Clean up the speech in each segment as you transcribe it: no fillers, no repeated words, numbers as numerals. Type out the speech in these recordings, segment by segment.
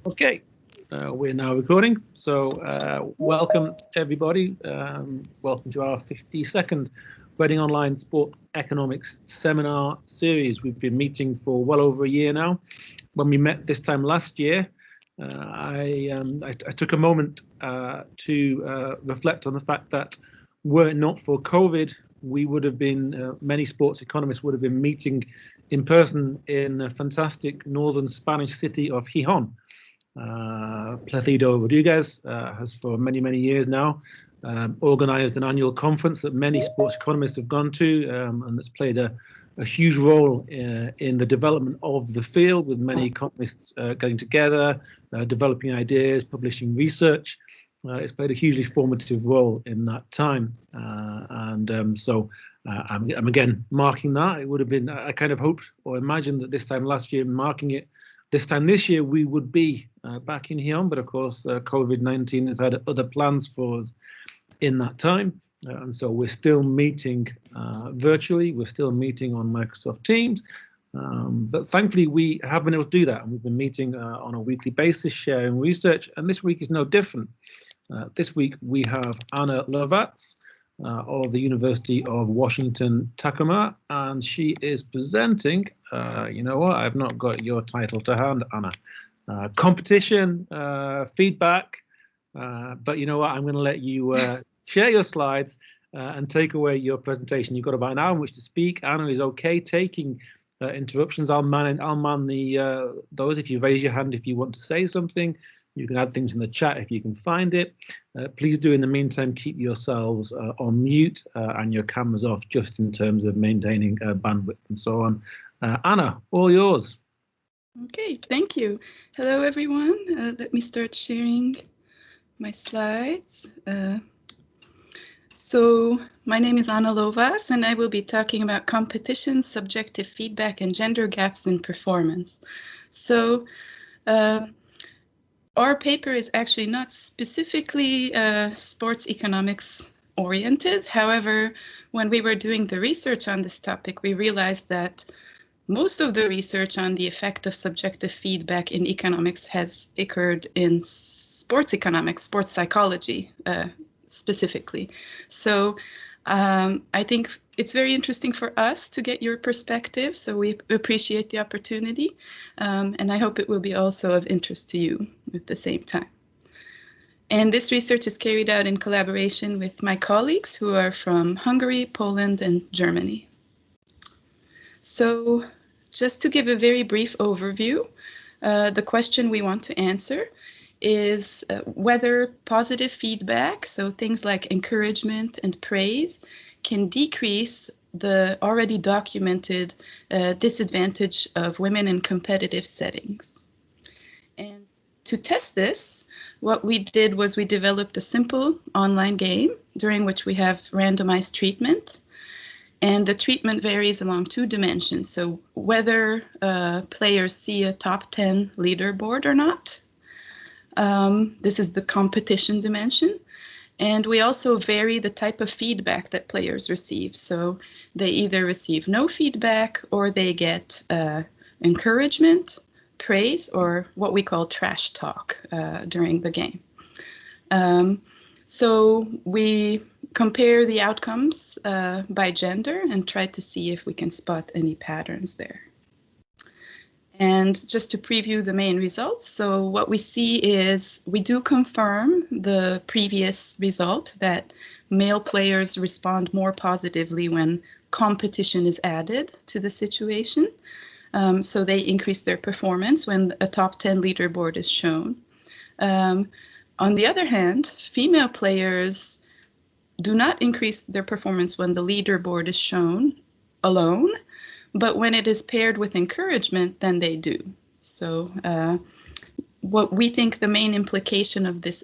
Okay, we're now recording. So welcome everybody. Welcome to our 52nd Reading Online Sport Economics Seminar Series. We've been meeting for well over a year now. When we met this time last year, I took a moment to reflect on the fact that were it not for COVID, we would have been, many sports economists would have been meeting in person in the fantastic northern Spanish city of Gijón. Placido Rodriguez has for many years now organized an annual conference that many sports economists have gone to, and that's played a huge role in the development of the field, with many economists getting together, developing ideas, publishing research. It's played a hugely formative role in that time, so I'm again marking that. It would have been, I kind of hoped or imagined that this time last year, marking it this time this year, we would be back in Gijón, but of course COVID-19 has had other plans for us in that time, and so we're still meeting virtually. We're still meeting on Microsoft Teams, but thankfully we have been able to do that, and we've been meeting on a weekly basis, sharing research, and this week is no different. This week we have Anna Lovasz of the University of Washington, Tacoma, and she is presenting, you know what, I've not got your title to hand, Anna, competition, feedback, but you know what, I'm going to let you share your slides and take away your presentation. You've got about an hour in which to speak. Anna is okay taking interruptions. I'll man the those. If you raise your hand if you want to say something, you can add things in the chat if you can find it. Please do in the meantime keep yourselves on mute and your cameras off, just in terms of maintaining bandwidth and so on. Anna, all yours. Okay, thank you. Hello everyone. Let me start sharing my slides. So my name is Anna Lovasz, and I will be talking about competition, subjective feedback, and gender gaps in performance. So our paper is actually not specifically sports economics oriented. However, when we were doing the research on this topic, we realized that most of the research on the effect of subjective feedback in economics has occurred in sports economics, sports psychology specifically. So I think it's very interesting for us to get your perspective, so we appreciate the opportunity, and I hope it will be also of interest to you at the same time. And this research is carried out in collaboration with my colleagues who are from Hungary, Poland, and Germany. So just to give a very brief overview, the question we want to answer is whether positive feedback, so things like encouragement and praise, can decrease the already documented disadvantage of women in competitive settings. And to test this, what we did was we developed a simple online game during which we have randomized treatment. And the treatment varies along two dimensions. So whether players see a top 10 leaderboard or not. This is the competition dimension. And we also vary the type of feedback that players receive. So they either receive no feedback, or they get encouragement, praise, or what we call trash talk during the game. So we compare the outcomes by gender and try to see if we can spot any patterns there. And just to preview the main results, so what we see is we do confirm the previous result that male players respond more positively when competition is added to the situation. So they increase their performance when a top 10 leaderboard is shown. On the other hand, female players do not increase their performance when the leaderboard is shown alone, but when it is paired with encouragement, then they do. So what we think the main implication of this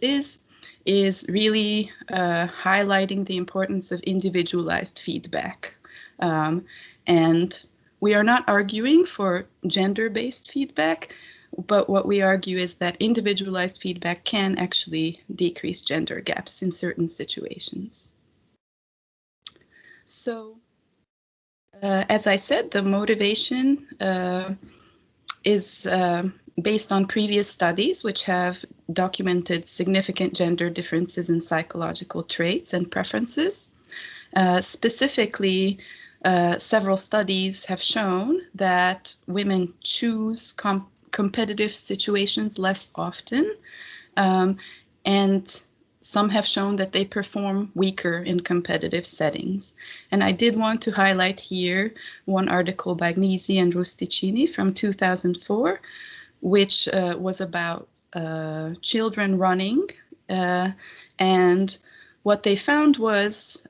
is really highlighting the importance of individualized feedback. And we are not arguing for gender-based feedback, but what we argue is that individualized feedback can actually decrease gender gaps in certain situations. So, as I said, the motivation is based on previous studies which have documented significant gender differences in psychological traits and preferences. Specifically, several studies have shown that women choose competitive situations less often, and some have shown that they perform weaker in competitive settings. And I did want to highlight here one article by Gnisi and Rusticini from 2004, which was about children running. And what they found was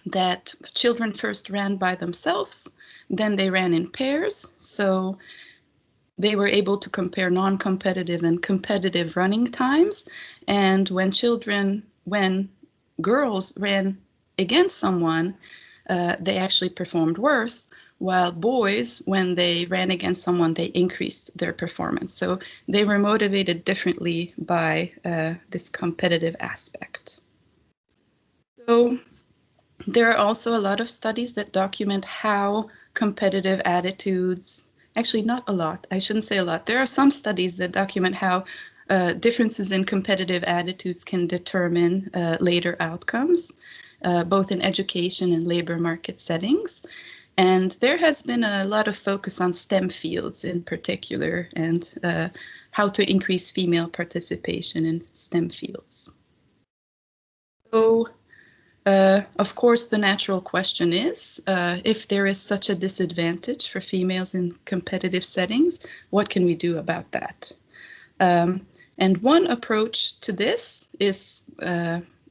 that children first ran by themselves, then they ran in pairs. So they were able to compare non-competitive and competitive running times. And when girls ran against someone, they actually performed worse, while boys, when they ran against someone, they increased their performance. So they were motivated differently by this competitive aspect. So there are also a lot of studies that document how competitive attitudes, actually not a lot, I shouldn't say a lot. There are some studies that document how differences in competitive attitudes can determine later outcomes, both in education and labor market settings. And there has been a lot of focus on STEM fields in particular, and how to increase female participation in STEM fields. So, of course, the natural question is, if there is such a disadvantage for females in competitive settings, what can we do about that? And one approach to this is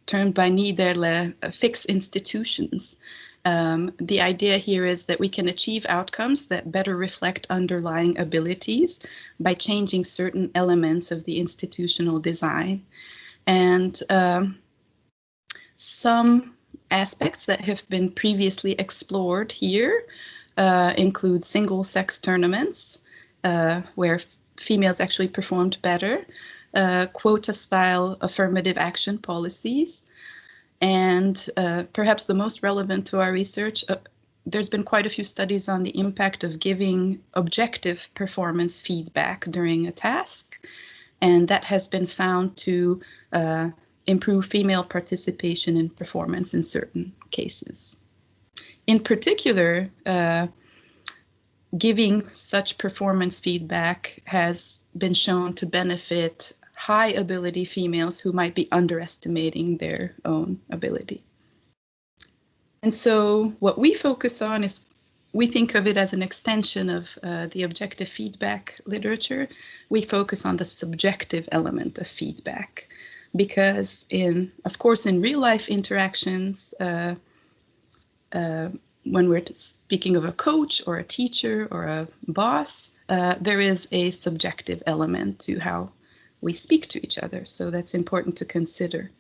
termed by Niederle fixed institutions. The idea here is that we can achieve outcomes that better reflect underlying abilities by changing certain elements of the institutional design. And some aspects that have been previously explored here include single-sex tournaments, where females actually performed better, quota-style affirmative action policies, and perhaps the most relevant to our research, there's been quite a few studies on the impact of giving objective performance feedback during a task, and that has been found to improve female participation in performance in certain cases. In particular, giving such performance feedback has been shown to benefit high ability females who might be underestimating their own ability. And so what we focus on is, we think of it as an extension of the objective feedback literature. We focus on the subjective element of feedback, because of course, in real life interactions, when we're speaking of a coach or a teacher or a boss, there is a subjective element to how we speak to each other. So that's important to consider.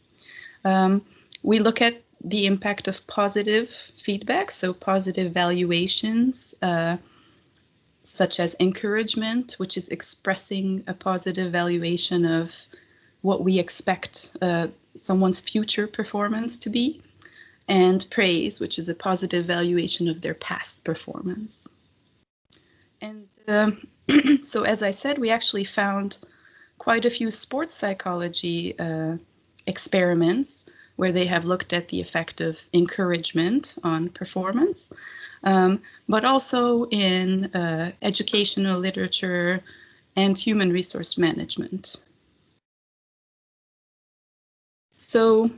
We look at the impact of positive feedback, so positive valuations, such as encouragement, which is expressing a positive valuation of what we expect someone's future performance to be, and praise, which is a positive valuation of their past performance. And so, as I said, we actually found quite a few sports psychology experiments where they have looked at the effect of encouragement on performance, but also in educational literature and human resource management. So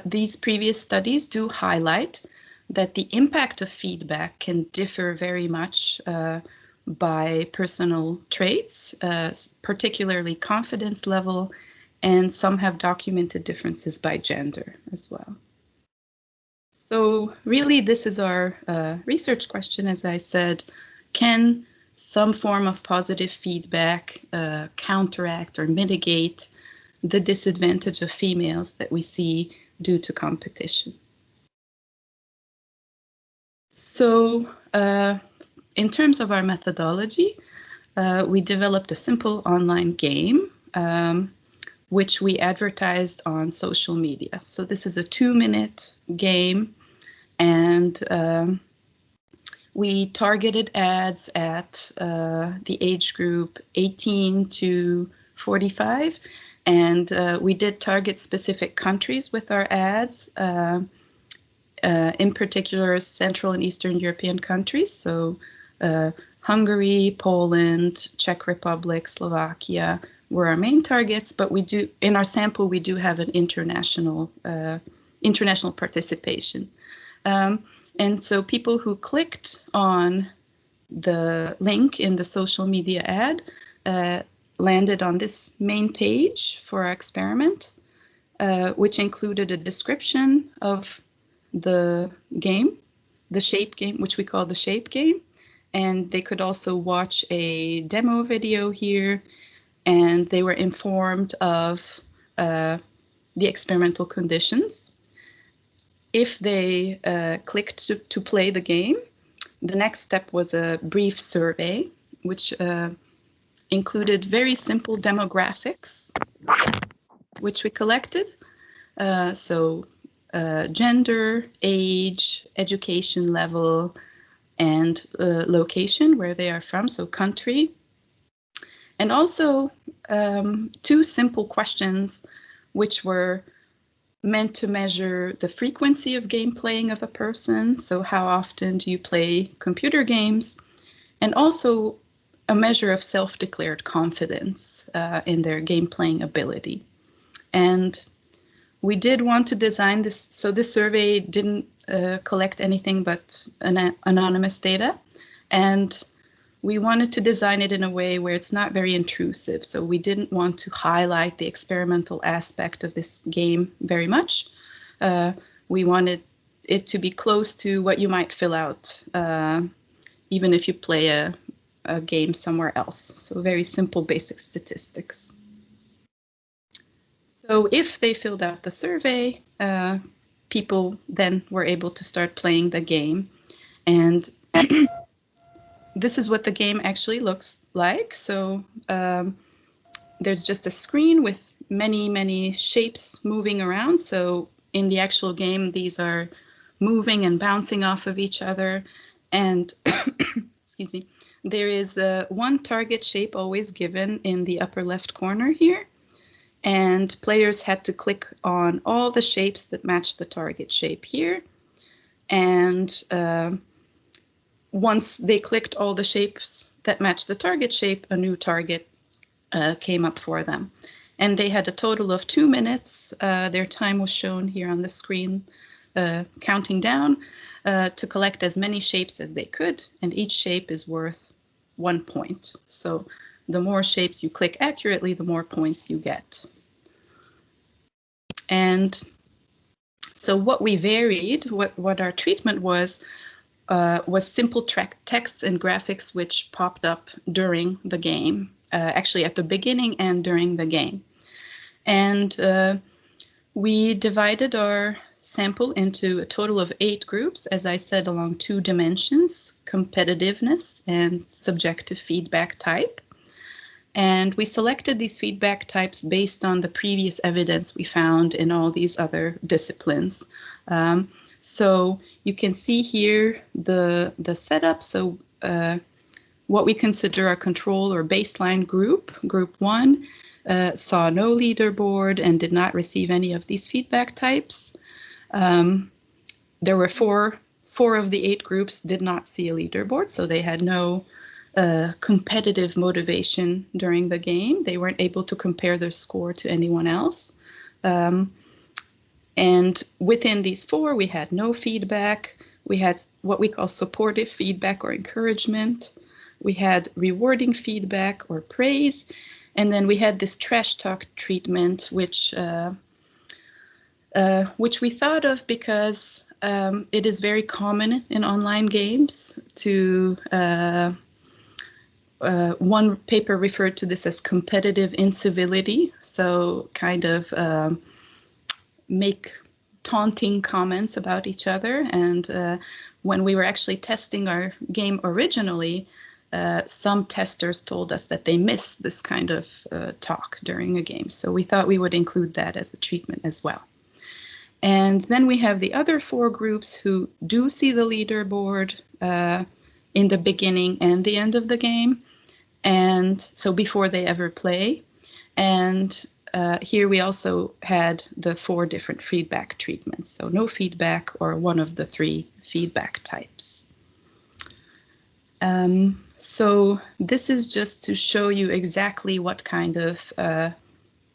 these previous studies do highlight that the impact of feedback can differ very much by personal traits, particularly confidence level, and some have documented differences by gender as well. So really, this is our research question, as I said. Can some form of positive feedback counteract or mitigate the disadvantage of females that we see due to competition? So in terms of our methodology, we developed a simple online game, which we advertised on social media. So this is a 2-minute game, and We targeted ads at the age group 18 to 45, and we did target specific countries with our ads, in particular Central and Eastern European countries, so Hungary, Poland, Czech Republic, Slovakia were our main targets, but we do, in our sample, we do have an international participation. And so people who clicked on the link in the social media ad landed on this main page for our experiment, which included a description of the game, the shape game, which we call the shape game. And they could also watch a demo video here, and they were informed of the experimental conditions. If they clicked to play the game, the next step was a brief survey, which included very simple demographics, which we collected. So gender, age, education level, and location, where they are from, so country. And also 2 simple questions, which were meant to measure the frequency of game playing of a person. So how often do you play computer games? And also a measure of self-declared confidence in their game playing ability. And we did want to design this, so this survey didn't collect anything but anonymous data. And we wanted to design it in a way where it's not very intrusive. So we didn't want to highlight the experimental aspect of this game very much. We wanted it to be close to what you might fill out, even if you play a game somewhere else. So very simple, basic statistics. So if they filled out the survey, people then were able to start playing the game. And this is what the game actually looks like. So there's just a screen with many, many shapes moving around. So in the actual game, these are moving and bouncing off of each other. And excuse me, there is one target shape always given in the upper left corner here. And players had to click on all the shapes that match the target shape here. And once they clicked all the shapes that match the target shape, a new target came up for them. And they had a total of 2 minutes. Their time was shown here on the screen, counting down to collect as many shapes as they could. And each shape is worth 1 point. So the more shapes you click accurately, the more points you get. And so what we varied, what our treatment was simple texts and graphics which popped up during the game, actually at the beginning and during the game. And we divided our sample into a total of 8 groups, as I said, along 2 dimensions, competitiveness and subjective feedback type. And we selected these feedback types based on the previous evidence we found in all these other disciplines. So you can see here the setup. So what we consider a control or baseline group, group 1, saw no leaderboard and did not receive any of these feedback types. There were four of the 8 groups did not see a leaderboard, so they had no competitive motivation during the game. They weren't able to compare their score to anyone else. And within these 4, we had no feedback. We had what we call supportive feedback or encouragement. We had rewarding feedback or praise. And then we had this trash talk treatment, which we thought of because it is very common in online games to one paper referred to this as competitive incivility, so kind of make taunting comments about each other. And when we were actually testing our game originally, some testers told us that they miss this kind of talk during a game. So we thought we would include that as a treatment as well. And then we have the other 4 groups who do see the leaderboard in the beginning and the end of the game, and so before they ever play. And here we also had the 4 different feedback treatments, so no feedback or one of the 3 feedback types. So this is just to show you exactly what kind of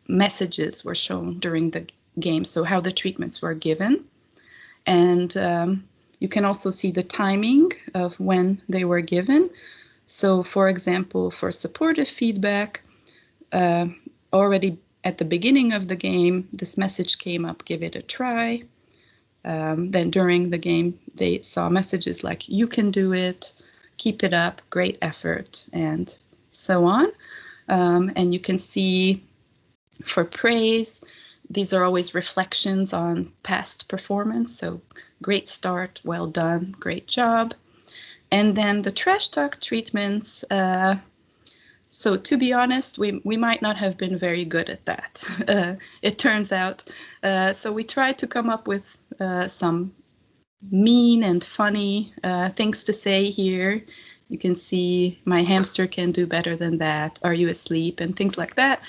messages were shown during the game, so how the treatments were given. And you can also see the timing of when they were given. So for example, for supportive feedback, already at the beginning of the game, this message came up, give it a try. Then during the game, they saw messages like, you can do it, keep it up, great effort, and so on. And you can see for praise, these are always reflections on past performance. So great start, well done, great job. And then the trash talk treatments, so to be honest, we might not have been very good at that, it turns out. So we tried to come up with some mean and funny things to say here. You can see, my hamster can do better than that, are you asleep, and things like that.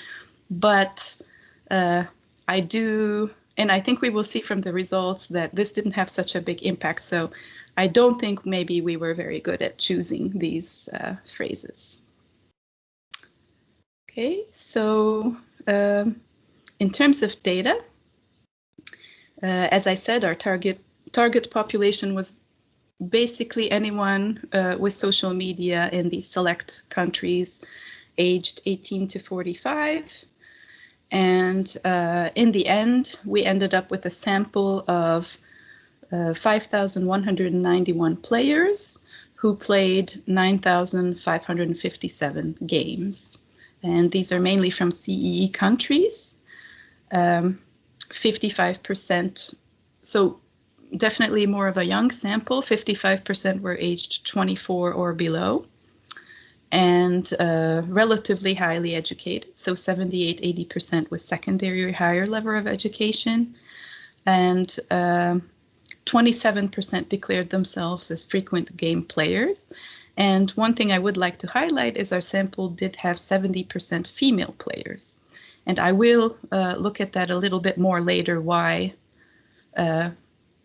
But I do, and I think we will see from the results that this didn't have such a big impact. So I don't think maybe we were very good at choosing these phrases. Okay, so in terms of data, as I said, our target population was basically anyone with social media in these select countries aged 18 to 45. And in the end, we ended up with a sample of 5,191 players who played 9,557 games. And these are mainly from CEE countries, 55%. So definitely more of a young sample, 55% were aged 24 or below, and relatively highly educated, so 78–80% with secondary or higher level of education, and 27% declared themselves as frequent game players. And one thing I would like to highlight is our sample did have 70% female players, and I will look at that a little bit more later, why,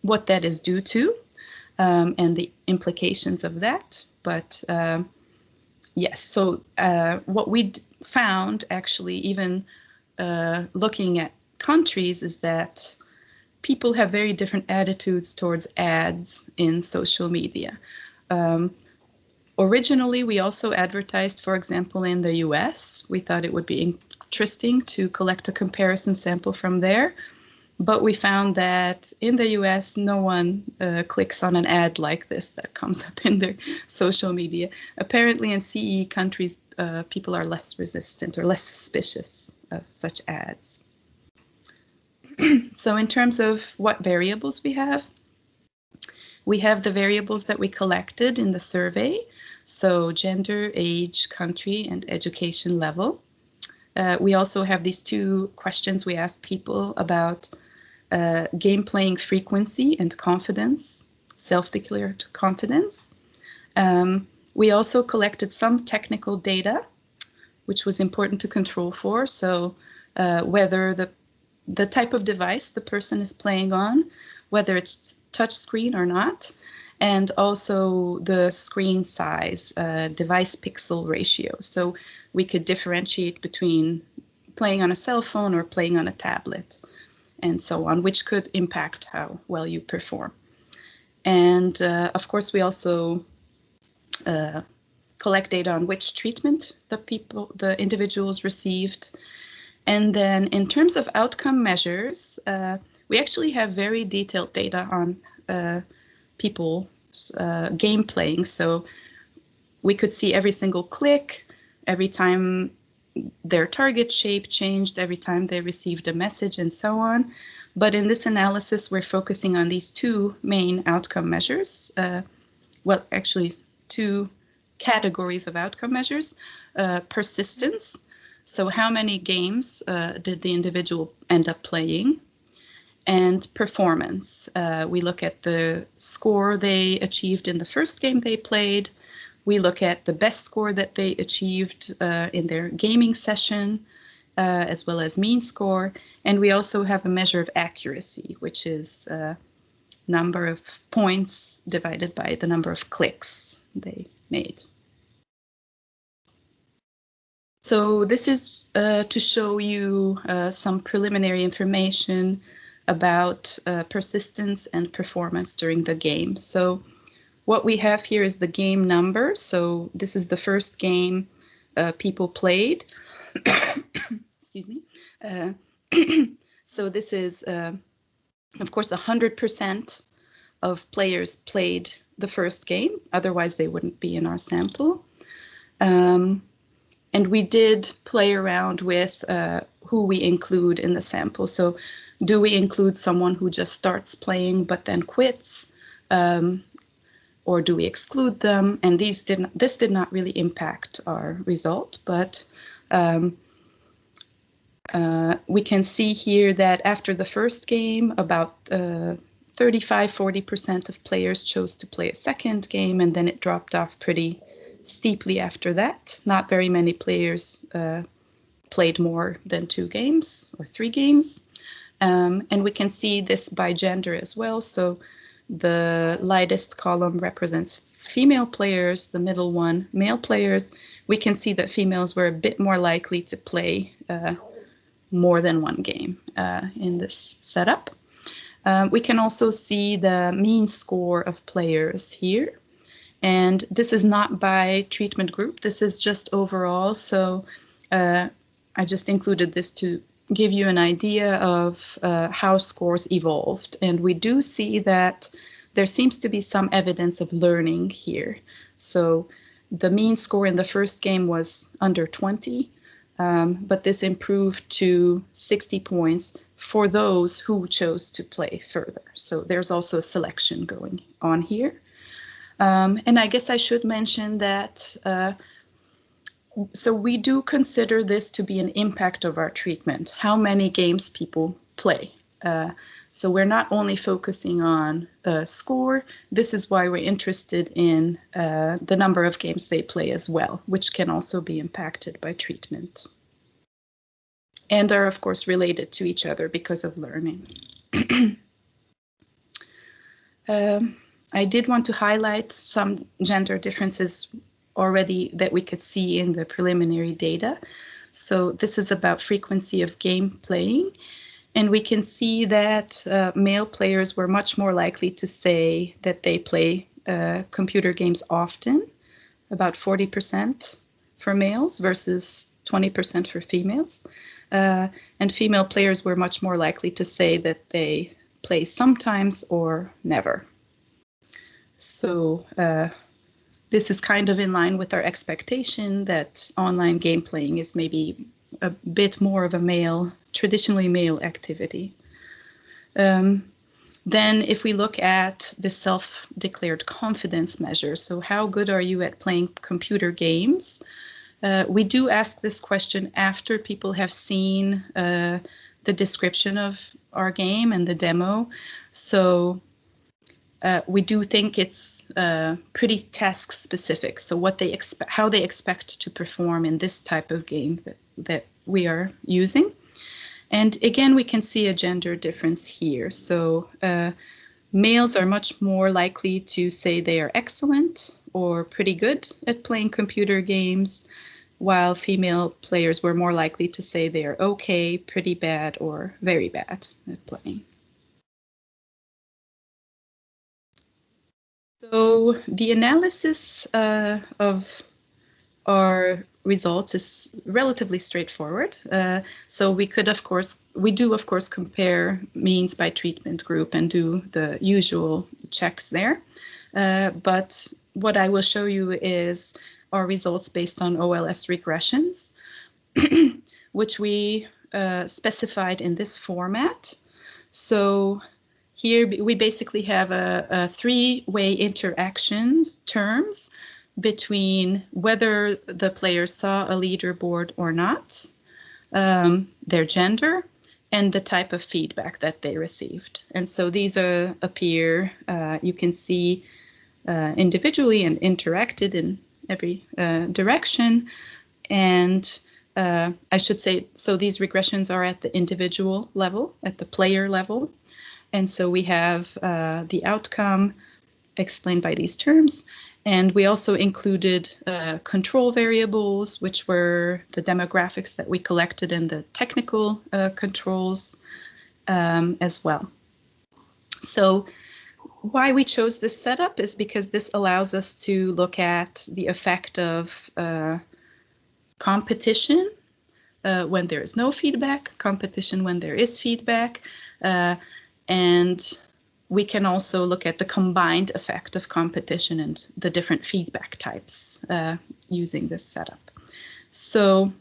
what that is due to, and the implications of that. But yes, so what we found, actually, even looking at countries, is that people have very different attitudes towards ads in social media. Originally, we also advertised, for example, in the US. We thought it would be interesting to collect a comparison sample from there. But we found that in the US, no one clicks on an ad like this that comes up in their social media. Apparently in CE countries, people are less resistant or less suspicious of such ads. So in terms of what variables we have the variables that we collected in the survey. So gender, age, country, and education level. We also have these 2 questions we asked people about game playing frequency and confidence, self-declared confidence. We also collected some technical data, which was important to control for. So whether the type of device the person is playing on, whether it's touch screen or not, and also the screen size, device pixel ratio. So we could differentiate between playing on a cell phone or playing on a tablet, and so on, which could impact how well you perform. And of course, we also collect data on which treatment the individuals received. And then in terms of outcome measures, we actually have very detailed data on people's game playing. So we could see every single click, every time their target shape changed, every time they received a message, and so on. But in this analysis, we're focusing on these 2 main outcome measures. Well, actually 2 categories of outcome measures. Persistence, so how many games did the individual end up playing? and performance. We look at the score they achieved in the first game they played. We look at the best score that they achieved in their gaming session, as well as mean score. And we also have a measure of accuracy, which is number of points divided by the number of clicks they made. So this is to show you some preliminary information about persistence and performance during the game. So what we have here is the game number. So this is the first game people played. Excuse me. So this is, of course, 100% of players played the first game. Otherwise, they wouldn't be in our sample. And we did play around with who we include in the sample. So do we include someone who just starts playing but then quits? Or do we exclude them? And this did not really impact our result, but we can see here that after the first game, about 35–40% of players chose to play a second game, and then it dropped off pretty steeply after that. Not very many players played more than 2 games or 3 games. And we can see this by gender as well. So the lightest column represents female players, the middle one male players. We can see that females were a bit more likely to play more than 1 game in this setup. We can also see the mean score of players here. And this is not by treatment group, this is just overall. So I just included this to give you an idea of how scores evolved. And we do see that there seems to be some evidence of learning here. So the mean score in the first game was under 20, but this improved to 60 points for those who chose to play further. So there's also a selection going on here. And I guess I should mention that so we do consider this to be an impact of our treatment, how many games people play. So we're not only focusing on score. This is why we're interested in the number of games they play as well, which can also be impacted by treatment. And are, of course, related to each other because of learning. I did want to highlight some gender differences already that we could see in the preliminary data. So this is about frequency of game playing. And we can see that male players were much more likely to say that they play computer games often, about 40% for males versus 20% for females. And female players were much more likely to say that they play sometimes or never. So this is kind of in line with our expectation that online game playing is maybe a bit more of a traditionally male activity. Then if we look at the self-declared confidence measure, so how good are you at playing computer games? We do ask this question after people have seen the description of our game and the demo. So we do think it's pretty task specific. So what they expect, how they expect to perform in this type of game that we are using. And again, we can see a gender difference here. So males are much more likely to say they are excellent or pretty good at playing computer games, while female players were more likely to say they are okay, pretty bad, or very bad at playing. So the analysis of our results is relatively straightforward. So we do of course compare means by treatment group and do the usual checks there. But what I will show you is our results based on OLS regressions, which we specified in this format. So here we basically have a 3-way interaction terms between whether the players saw a leaderboard or not, their gender, and the type of feedback that they received. And so these appear, you can see individually and interacted in every direction. And I should say, so these regressions are at the individual level, at the player level. And so we have the outcome explained by these terms. And we also included control variables, which were the demographics that we collected in the technical controls as well. So why we chose this setup is because this allows us to look at the effect of competition when there is no feedback, competition when there is feedback, and we can also look at the combined effect of competition and the different feedback types using this setup. So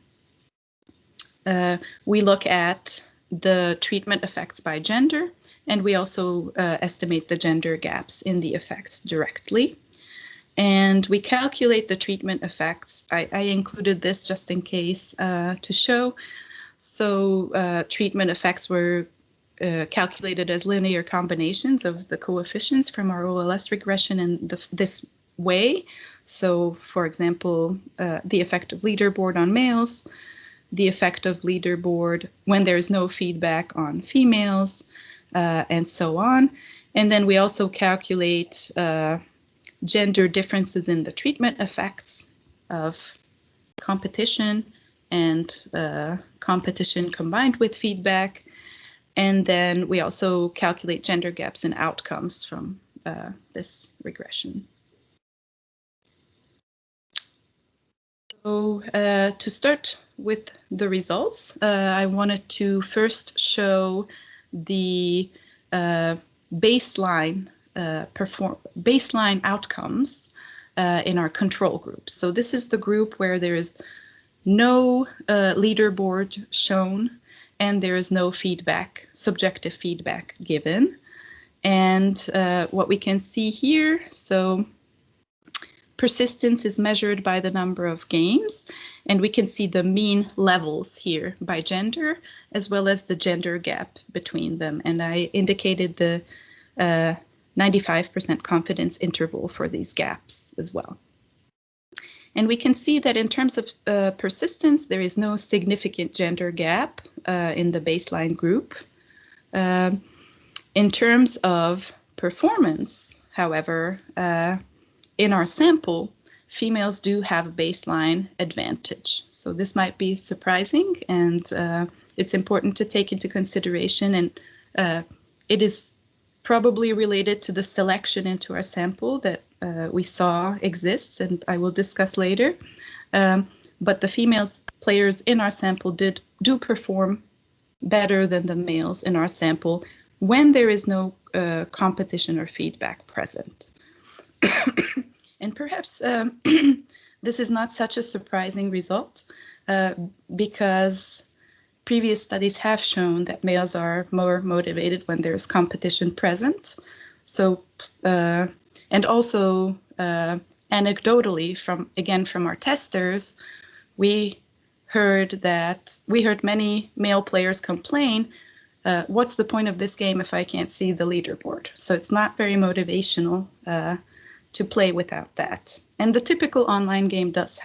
we look at the treatment effects by gender, and we also estimate the gender gaps in the effects directly. And we calculate the treatment effects. I included this just in case to show. So treatment effects were calculated as linear combinations of the coefficients from our OLS regression in this way. So, for example, the effect of leaderboard on males, the effect of leaderboard when there's no feedback on females, and so on. And then we also calculate gender differences in the treatment effects of competition and competition combined with feedback. And then we also calculate gender gaps in outcomes from this regression. So to start with the results, I wanted to first show the baseline outcomes in our control group. So this is the group where there is no leaderboard shown, and there is no feedback, subjective feedback given. And what we can see here, so persistence is measured by the number of games, and we can see the mean levels here by gender, as well as the gender gap between them. And I indicated the 95% confidence interval for these gaps as well. And we can see that in terms of persistence, there is no significant gender gap in the baseline group. In terms of performance, however, in our sample, females do have a baseline advantage. So this might be surprising, and it's important to take into consideration, and it is probably related to the selection into our sample that we saw exists, and I will discuss later. But the females players in our sample do perform better than the males in our sample when there is no competition or feedback present. And perhaps this is not such a surprising result because previous studies have shown that males are more motivated when there's competition present. So, and also anecdotally from our testers, we heard many male players complain, what's the point of this game if I can't see the leaderboard? So it's not very motivational to play without that. And the typical online game does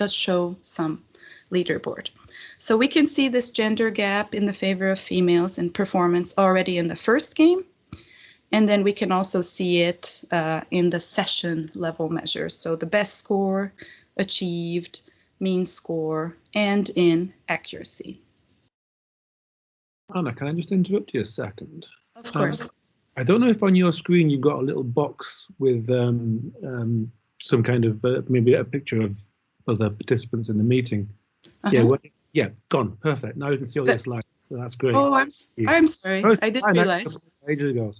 show some leaderboard. So we can see this gender gap in the favor of females in performance already in the first game. And then we can also see it in the session level measures. So the best score achieved, mean score, and in accuracy. Anna, can I just interrupt you a second? Of course. I don't know if on your screen you've got a little box with some kind of maybe a picture of other participants in the meeting. Yeah, gone. Perfect. Now you can see all your slides. So that's great. Oh, I'm sorry. I didn't realize. Ages ago.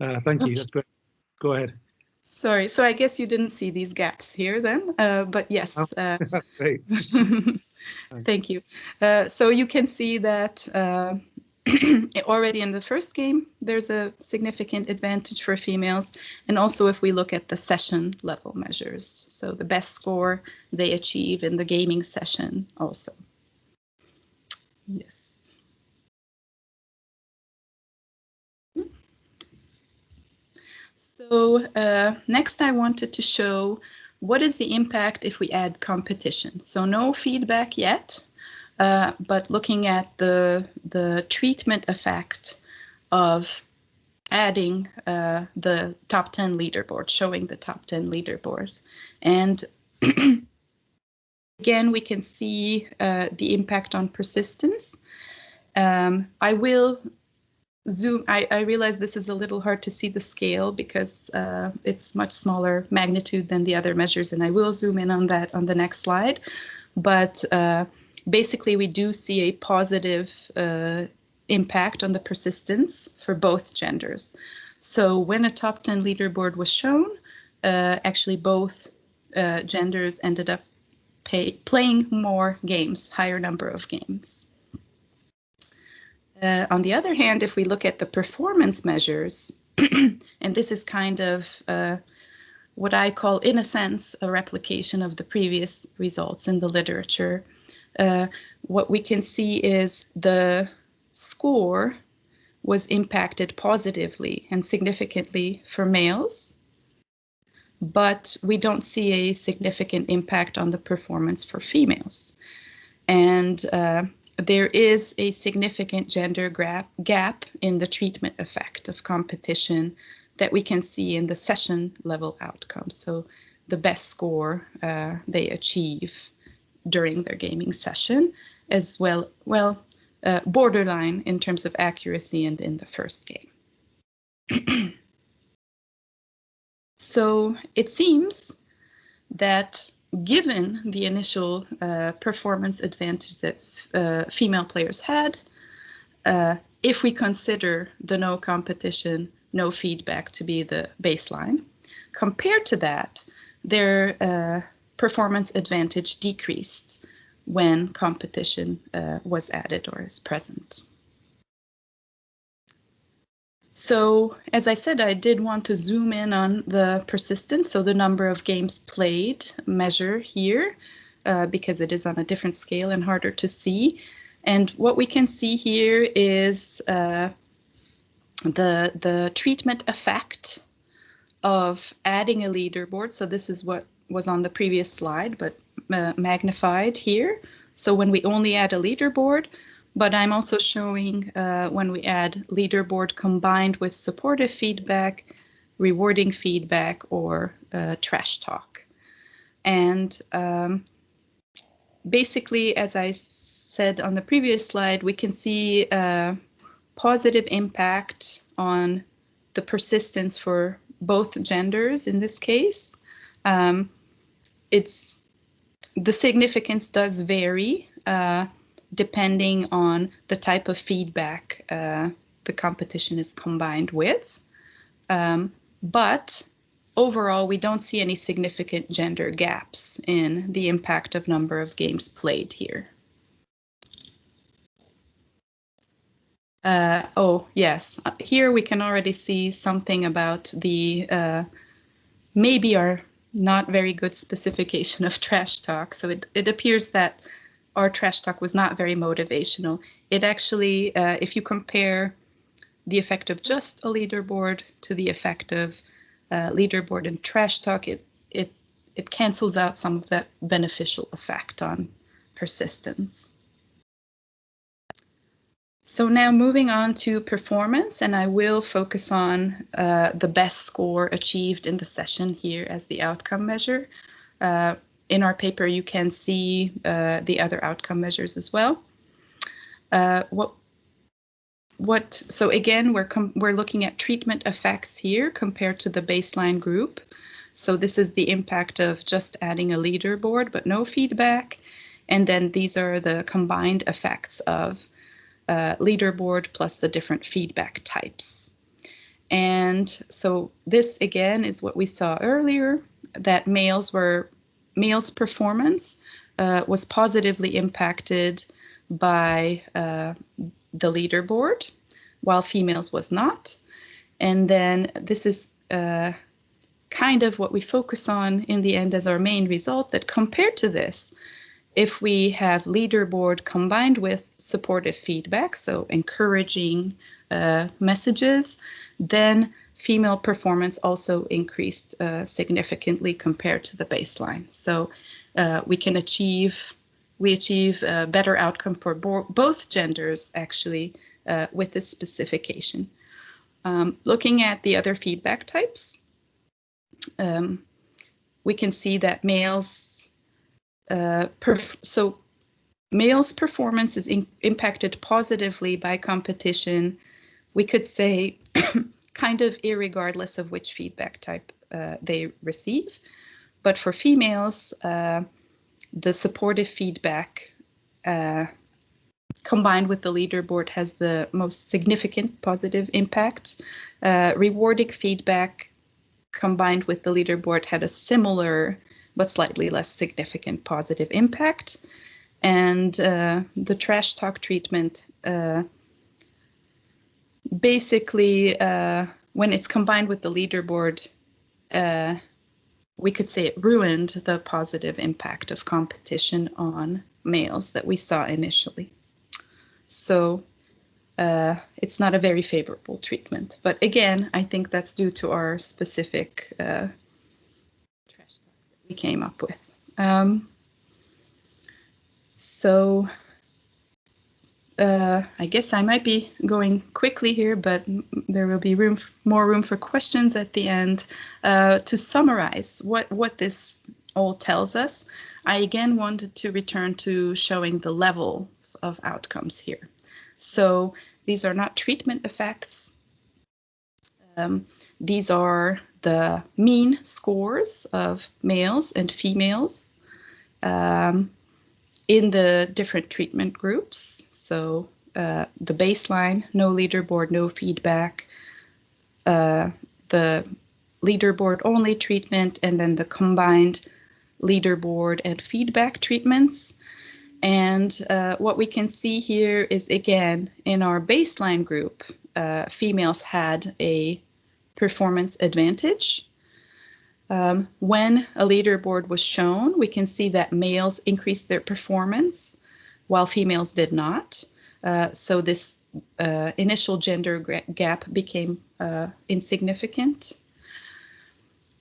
Thank you. That's great. Go ahead. Sorry. So I guess you didn't see these gaps here then, but yes. Great. Thank you. So you can see that already in the first game, there's a significant advantage for females. And also if we look at the session level measures, so the best score they achieve in the gaming session also. Yes. So next I wanted to show what is the impact if we add competition. So no feedback yet, but looking at the treatment effect of adding the top 10 leaderboard, showing the top 10 leaderboard. And again, we can see the impact on persistence. I will zoom. I realize this is a little hard to see the scale because it's much smaller magnitude than the other measures, and I will zoom in on that on the next slide. But basically, we do see a positive impact on the persistence for both genders. So when a top 10 leaderboard was shown, actually both genders ended up playing more games, higher number of games. On the other hand, if we look at the performance measures, and this is kind of what I call, in a sense, a replication of the previous results in the literature, what we can see is the score was impacted positively and significantly for males, but we don't see a significant impact on the performance for females. And there is a significant gender gap in the treatment effect of competition that we can see in the session level outcomes. So the best score they achieve during their gaming session, as well, borderline in terms of accuracy and in the first game. So it seems that given the initial performance advantage that female players had, if we consider the no competition, no feedback to be the baseline, compared to that, their performance advantage decreased when competition was added or is present. So, as I said, I did want to zoom in on the persistence, so the number of games played measure here, because it is on a different scale and harder to see. And what we can see here is the treatment effect of adding a leaderboard. So this is what was on the previous slide, but magnified here. So when we only add a leaderboard, but I'm also showing when we add leaderboard combined with supportive feedback, rewarding feedback, or trash talk. And basically, as I said on the previous slide, we can see a positive impact on the persistence for both genders in this case. The significance does vary depending on the type of feedback the competition is combined with. But overall, we don't see any significant gender gaps in the impact of number of games played here. Oh, yes, here we can already see something about the maybe our not very good specification of trash talk. So it appears that our trash talk was not very motivational. It actually, if you compare the effect of just a leaderboard to the effect of leaderboard and trash talk, it cancels out some of that beneficial effect on persistence. So now moving on to performance, and I will focus on the best score achieved in the session here as the outcome measure. In our paper, you can see the other outcome measures as well. So again, we're looking at treatment effects here compared to the baseline group. So this is the impact of just adding a leaderboard, but no feedback. And then these are the combined effects of leaderboard plus the different feedback types. And so this again is what we saw earlier, that males' performance was positively impacted by the leaderboard, while females was not. And then this is kind of what we focus on in the end as our main result, that compared to this, if we have leaderboard combined with supportive feedback, so encouraging messages, then female performance also increased significantly compared to the baseline. So we achieve a better outcome for both genders, actually, with this specification. Looking at the other feedback types, we can see that males' performance is impacted positively by competition, we could say, kind of irregardless of which feedback type they receive. But for females, the supportive feedback combined with the leaderboard has the most significant positive impact. Rewarding feedback combined with the leaderboard had a similar but slightly less significant positive impact. And the trash talk treatment, basically, when it's combined with the leaderboard, we could say it ruined the positive impact of competition on males that we saw initially. So it's not a very favorable treatment. But again, I think that's due to our specific trash talk that we came up with. So I guess I might be going quickly here, but there will be more room for questions at the end. To summarize what this all tells us, I again wanted to return to showing the levels of outcomes here. So these are not treatment effects. These are the mean scores of males and females in the different treatment groups. So the baseline, no leaderboard, no feedback, the leaderboard only treatment, and then the combined leaderboard and feedback treatments. And what we can see here is, again, in our baseline group, females had a performance advantage. When a leaderboard was shown, we can see that males increased their performance while females did not. So this initial gender gap became insignificant.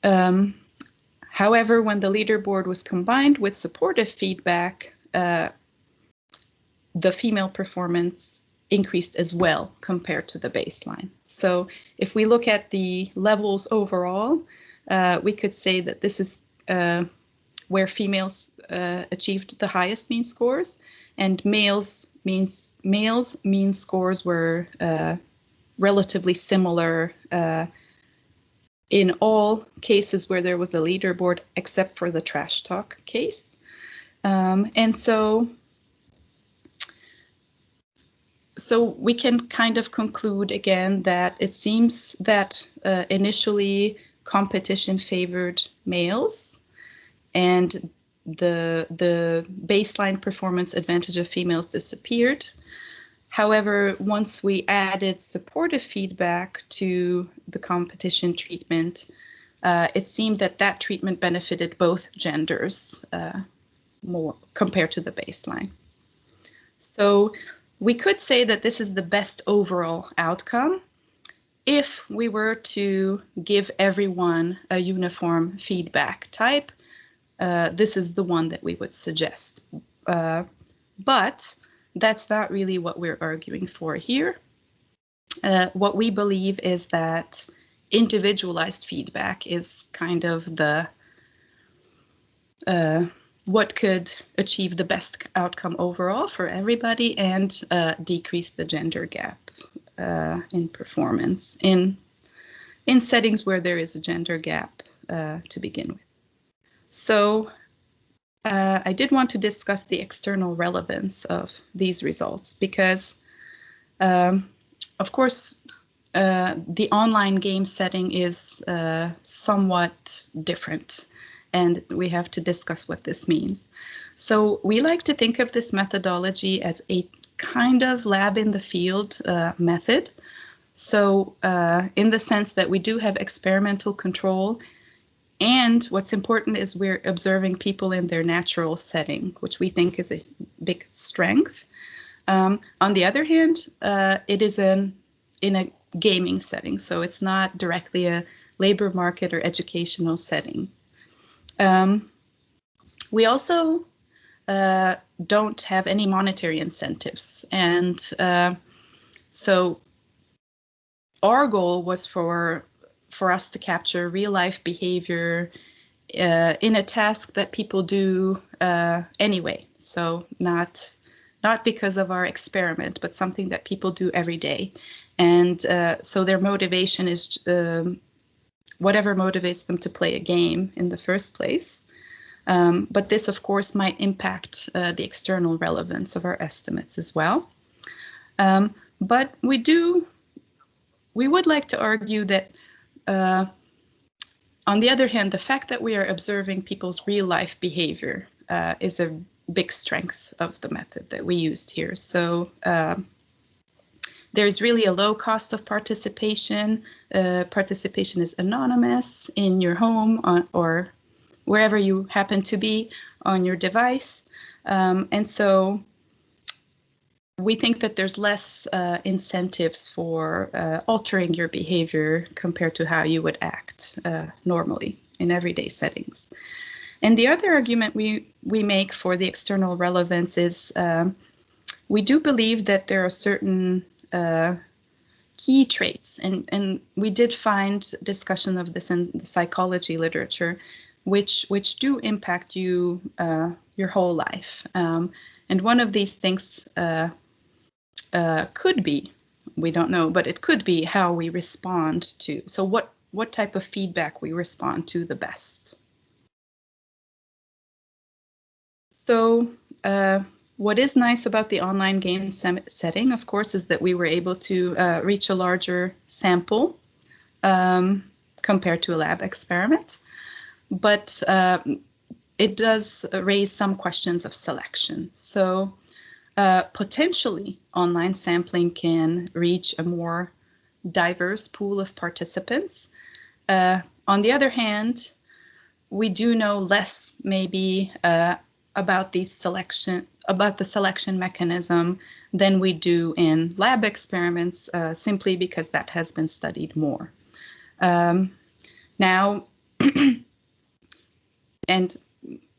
However, when the leaderboard was combined with supportive feedback, the female performance increased as well compared to the baseline. So if we look at the levels overall, we could say that this is where females achieved the highest mean scores, and males' mean scores were relatively similar in all cases where there was a leaderboard, except for the trash talk case. And so we can kind of conclude again that it seems that initially competition favored males, and the baseline performance advantage of females disappeared. However, once we added supportive feedback to the competition treatment, it seemed that treatment benefited both genders more compared to the baseline. So we could say that this is the best overall outcome if we were to give everyone a uniform feedback type. This is the one that we would suggest. But that's not really what we're arguing for here. What we believe is that individualized feedback is kind of the what could achieve the best outcome overall for everybody and decrease the gender gap in performance in settings where there is a gender gap to begin with. So I did want to discuss the external relevance of these results because, of course, the online game setting is somewhat different, and we have to discuss what this means. So we like to think of this methodology as a kind of lab in the field method. So in the sense that we do have experimental control, and what's important is we're observing people in their natural setting, which we think is a big strength. On the other hand, it is an in a gaming setting, so it's not directly a labor market or educational setting. We also don't have any monetary incentives, and so our goal was for us to capture real-life behavior in a task that people do anyway. So not because of our experiment, but something that people do every day. And so their motivation is whatever motivates them to play a game in the first place. But this, of course, might impact the external relevance of our estimates as well. But we would like to argue that on the other hand, the fact that we are observing people's real-life behavior is a big strength of the method that we used here. So there's really a low cost of participation. Participation is anonymous in your home or wherever you happen to be on your device. And so we think that there's less incentives for altering your behavior compared to how you would act normally in everyday settings. And the other argument we make for the external relevance is we do believe that there are certain key traits, and we did find discussion of this in the psychology literature, which do impact you your whole life. And one of these things could be, we don't know, but it could be how we respond to, so what type of feedback we respond to the best. So what is nice about the online game setting, of course, is that we were able to reach a larger sample compared to a lab experiment. But it does raise some questions of selection. So potentially, online sampling can reach a more diverse pool of participants. On the other hand, we do know less maybe about the selection mechanism than we do in lab experiments, simply because that has been studied more. Now, and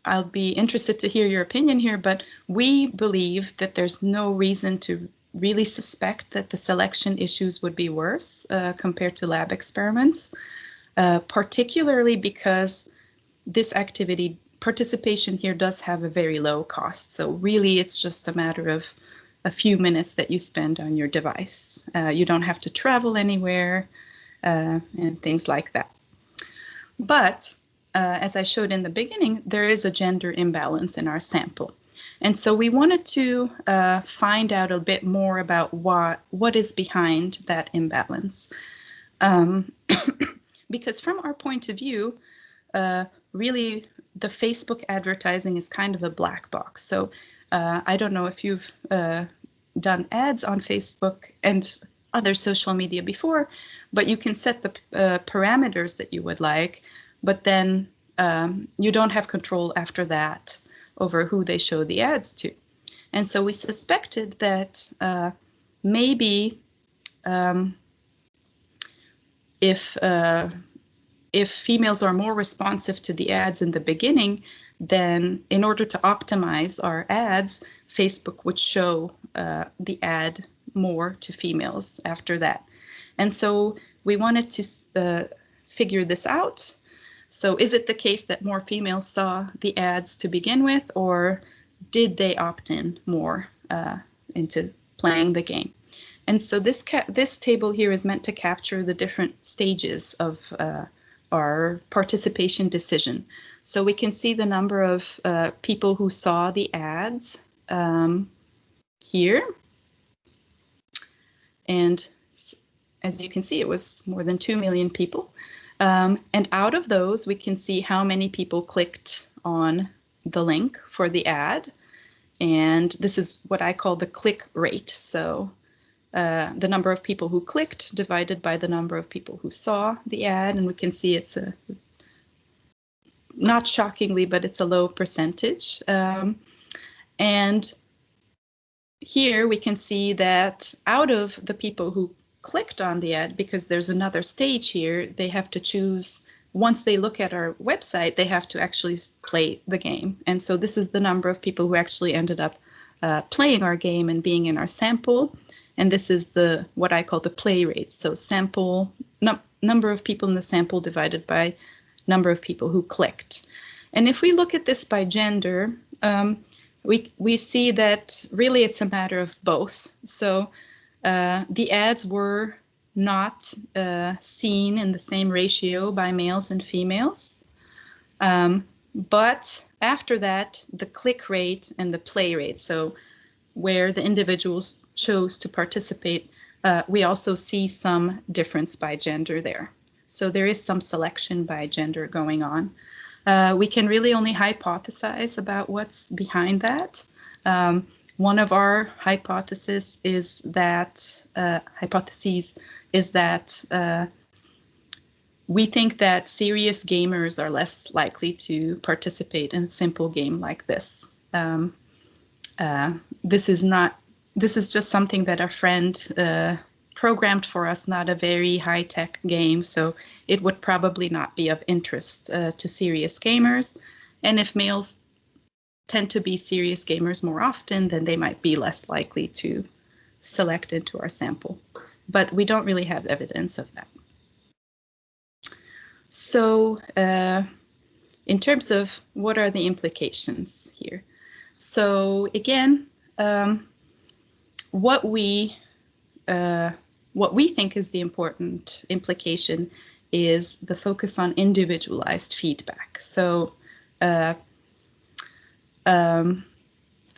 I'll be interested to hear your opinion here, but we believe that there's no reason to really suspect that the selection issues would be worse compared to lab experiments, particularly because this activity, participation here does have a very low cost. So really it's just a matter of a few minutes that you spend on your device. You don't have to travel anywhere and things like that. But as I showed in the beginning, there is a gender imbalance in our sample. And so we wanted to find out a bit more about what is behind that imbalance. Because from our point of view, really the Facebook advertising is kind of a black box. So I don't know if you've done ads on Facebook and other social media before, but you can set the parameters that you would like, but then you don't have control after that over who they show the ads to. And so we suspected that maybe if females are more responsive to the ads in the beginning, then in order to optimize our ads, Facebook would show the ad more to females after that. And so we wanted to figure this out. So is it the case that more females saw the ads to begin with, or did they opt in more into playing the game? And so this table here is meant to capture the different stages of our participation decision. So we can see the number of people who saw the ads here. And as you can see, it was more than 2 million people. And out of those, we can see how many people clicked on the link for the ad. And this is what I call the click rate. So the number of people who clicked divided by the number of people who saw the ad. And we can see it's not shockingly, but it's a low percentage. And here we can see that out of the people who clicked on the ad, because there's another stage here, they have to choose, once they look at our website, they have to actually play the game. And so this is the number of people who actually ended up playing our game and being in our sample. And this is what I call the play rate. So sample number of people in the sample divided by number of people who clicked. And if we look at this by gender, we see that really it's a matter of both. So the ads were not seen in the same ratio by males and females. But after that, the click rate and the play rate, so where the individuals chose to participate, we also see some difference by gender there. So there is some selection by gender going on. We can really only hypothesize about what's behind that. One of our hypotheses is that we think that serious gamers are less likely to participate in a simple game like this. This is just something that a friend programmed for us, not a very high-tech game, so it would probably not be of interest to serious gamers. And if males tend to be serious gamers more often, then they might be less likely to select into our sample. But we don't really have evidence of that. So in terms of what are the implications here? So again, what we think is the important implication is the focus on individualized feedback. So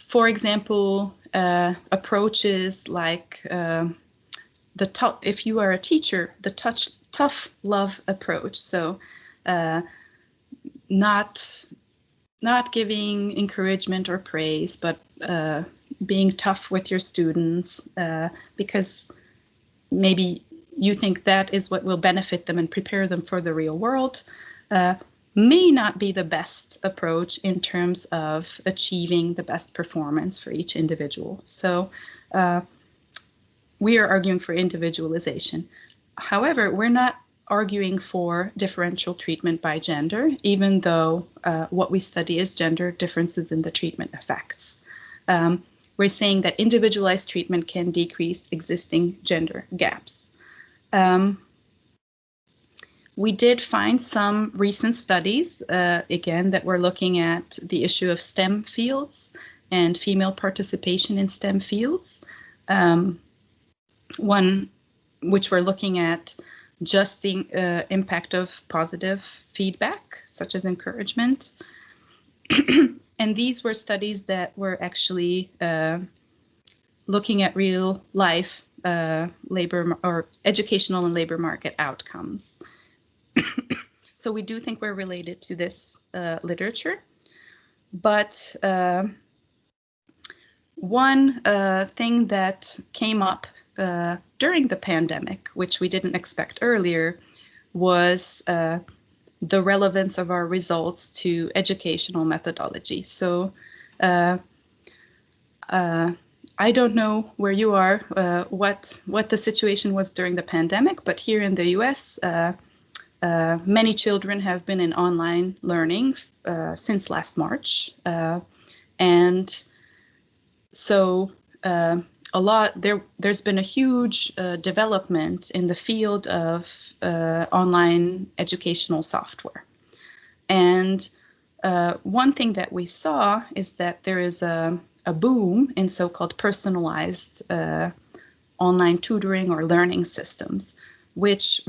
for example, approaches like if you are a teacher, the tough love approach. So not giving encouragement or praise, but being tough with your students because maybe you think that is what will benefit them and prepare them for the real world, may not be the best approach in terms of achieving the best performance for each individual. So we are arguing for individualization. However, we're not arguing for differential treatment by gender, even though what we study is gender differences in the treatment effects. We're saying that individualized treatment can decrease existing gender gaps. We did find some recent studies, again, that were looking at the issue of STEM fields and female participation in STEM fields. One which we're looking at just the impact of positive feedback, such as encouragement. And these were studies that were actually looking at real life labor or educational and labor market outcomes. So we do think we're related to this literature. But one thing that came up during the pandemic, which we didn't expect earlier, was the relevance of our results to educational methodology. So I don't know where you are, what the situation was during the pandemic, but here in the US, many children have been in online learning since last March. And so there's been a huge development in the field of online educational software. And one thing that we saw is that there is a boom in so-called personalized online tutoring or learning systems, which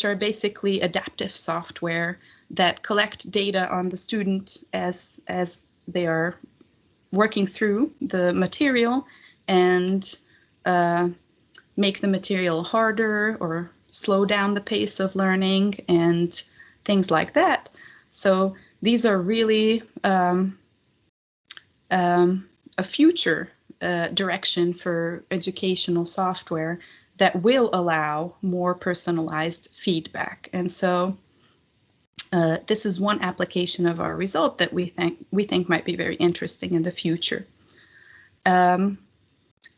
are basically adaptive software that collect data on the student as they are working through the material and make the material harder or slow down the pace of learning and things like that. So these are really a future direction for educational software that will allow more personalized feedback. And so this is one application of our result that we think might be very interesting in the future.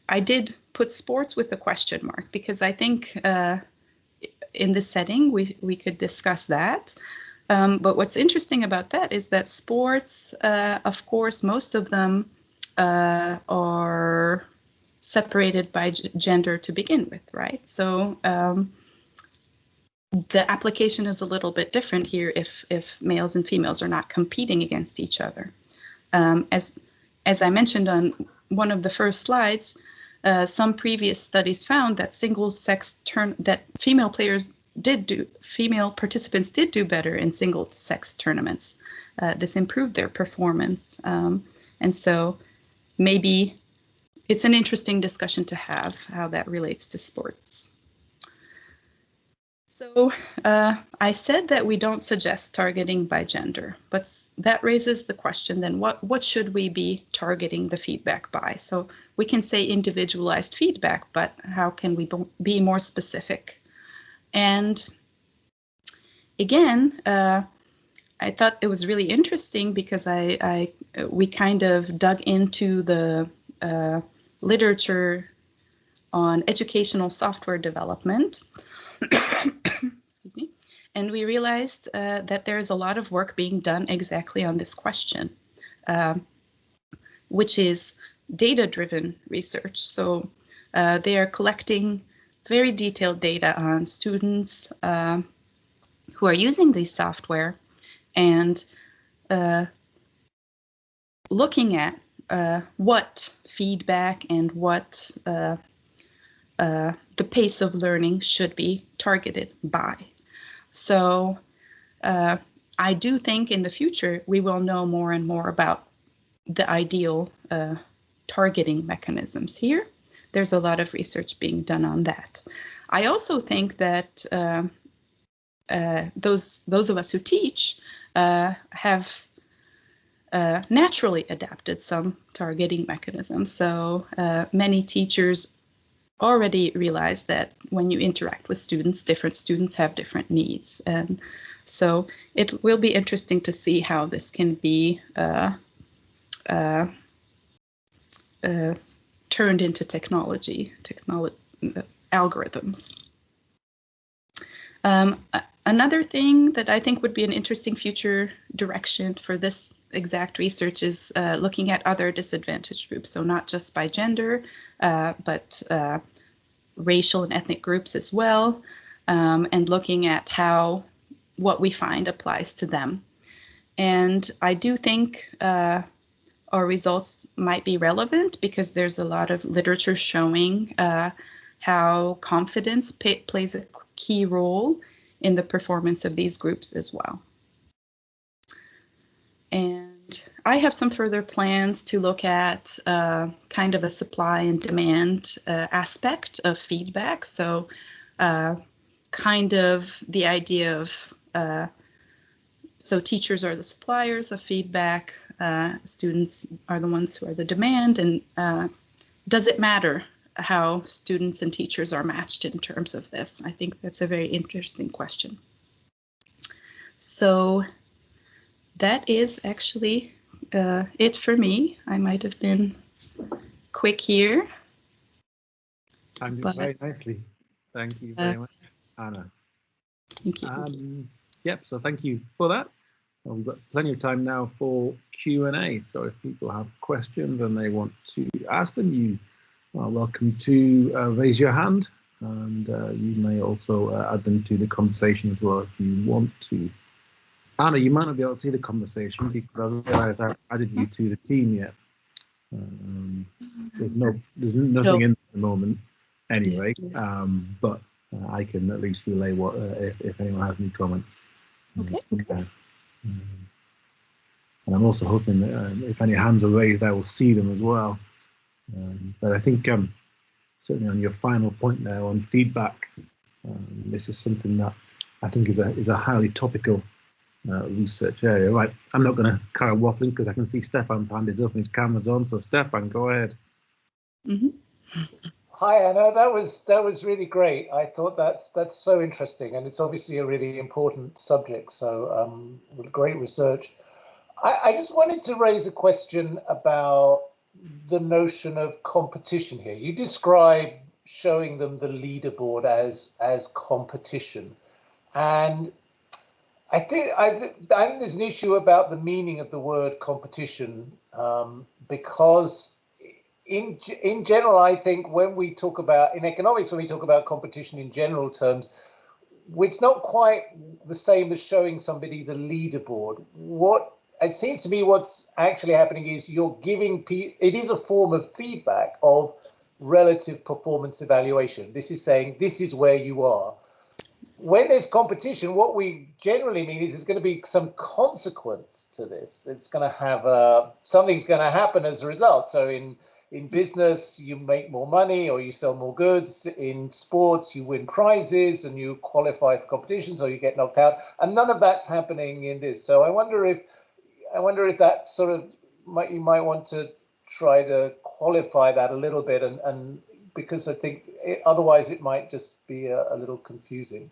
I did put sports with a question mark because I think in this setting we could discuss that. But what's interesting about that is that sports, of course, most of them are separated by gender to begin with, right? So the application is a little bit different here if males and females are not competing against each other. As I mentioned on one of the first slides, some previous studies found that female participants did do better in single-sex tournaments. This improved their performance, and so maybe it's an interesting discussion to have how that relates to sports. So I said that we don't suggest targeting by gender, but that raises the question then what should we be targeting the feedback by? So we can say individualized feedback, but how can we be more specific? And again, I thought it was really interesting because we kind of dug into the literature on educational software development. Excuse me. And we realized that there's a lot of work being done exactly on this question, which is data-driven research. So they are collecting very detailed data on students who are using these software and looking at what feedback and what the pace of learning should be targeted by. So I do think in the future we will know more and more about the ideal targeting mechanisms here. There's a lot of research being done on that. I also think that those of us who teach have naturally adapted some targeting mechanisms. So many teachers already realize that when you interact with students, different students have different needs. And so it will be interesting to see how this can be turned into algorithms. Another thing that I think would be an interesting future direction for this exact research is looking at other disadvantaged groups. So not just by gender, but racial and ethnic groups as well, and looking at how what we find applies to them. And I do think our results might be relevant because there's a lot of literature showing how confidence plays a key role in the performance of these groups as well. And I have some further plans to look at kind of a supply and demand aspect of feedback. So kind of the idea of, so teachers are the suppliers of feedback, students are the ones who are the demand, and does it matter how students and teachers are matched in terms of this? I think that's a very interesting question. So that is actually it for me. I might have been quick here. Timed it very nicely. Thank you very much, Anna. Thank you. Yep, so thank you for that. We've got plenty of time now for Q&A. So if people have questions and they want to ask them, you are welcome to raise your hand, and you may also add them to the conversation as well if you want to. Anna, you might not be able to see the conversation because I realised I added you to the team yet. There's nothing in at the moment anyway, but I can at least relay what if anyone has any comments. Okay. And I'm also hoping that if any hands are raised, I will see them as well. But I think certainly on your final point there on feedback, this is something that I think is a highly topical research area. Right, I'm not going to carry on waffling because I can see Stefan's hand is up and his camera's on. So Stefan, go ahead. Hi Anna, that was really great. I thought that's so interesting, and it's obviously a really important subject. So great research. I just wanted to raise a question about the notion of competition here. You describe showing them the leaderboard as competition, and I think there's an issue about the meaning of the word competition, because in general, I think when we talk about, in economics, when we talk about competition in general terms, it's not quite the same as showing somebody the leaderboard. What it seems to me what's actually happening is you're giving it is a form of feedback of relative performance evaluation. This is saying this is where you are. When there's competition, what we generally mean is there's going to be some consequence to this. It's going to have something's going to happen as a result. So in business, you make more money or you sell more goods. In sports, you win prizes and you qualify for competitions or you get knocked out. And none of that's happening in this. So I wonder if that sort of you might want to try to qualify that a little bit, and because I think otherwise it might just be a little confusing.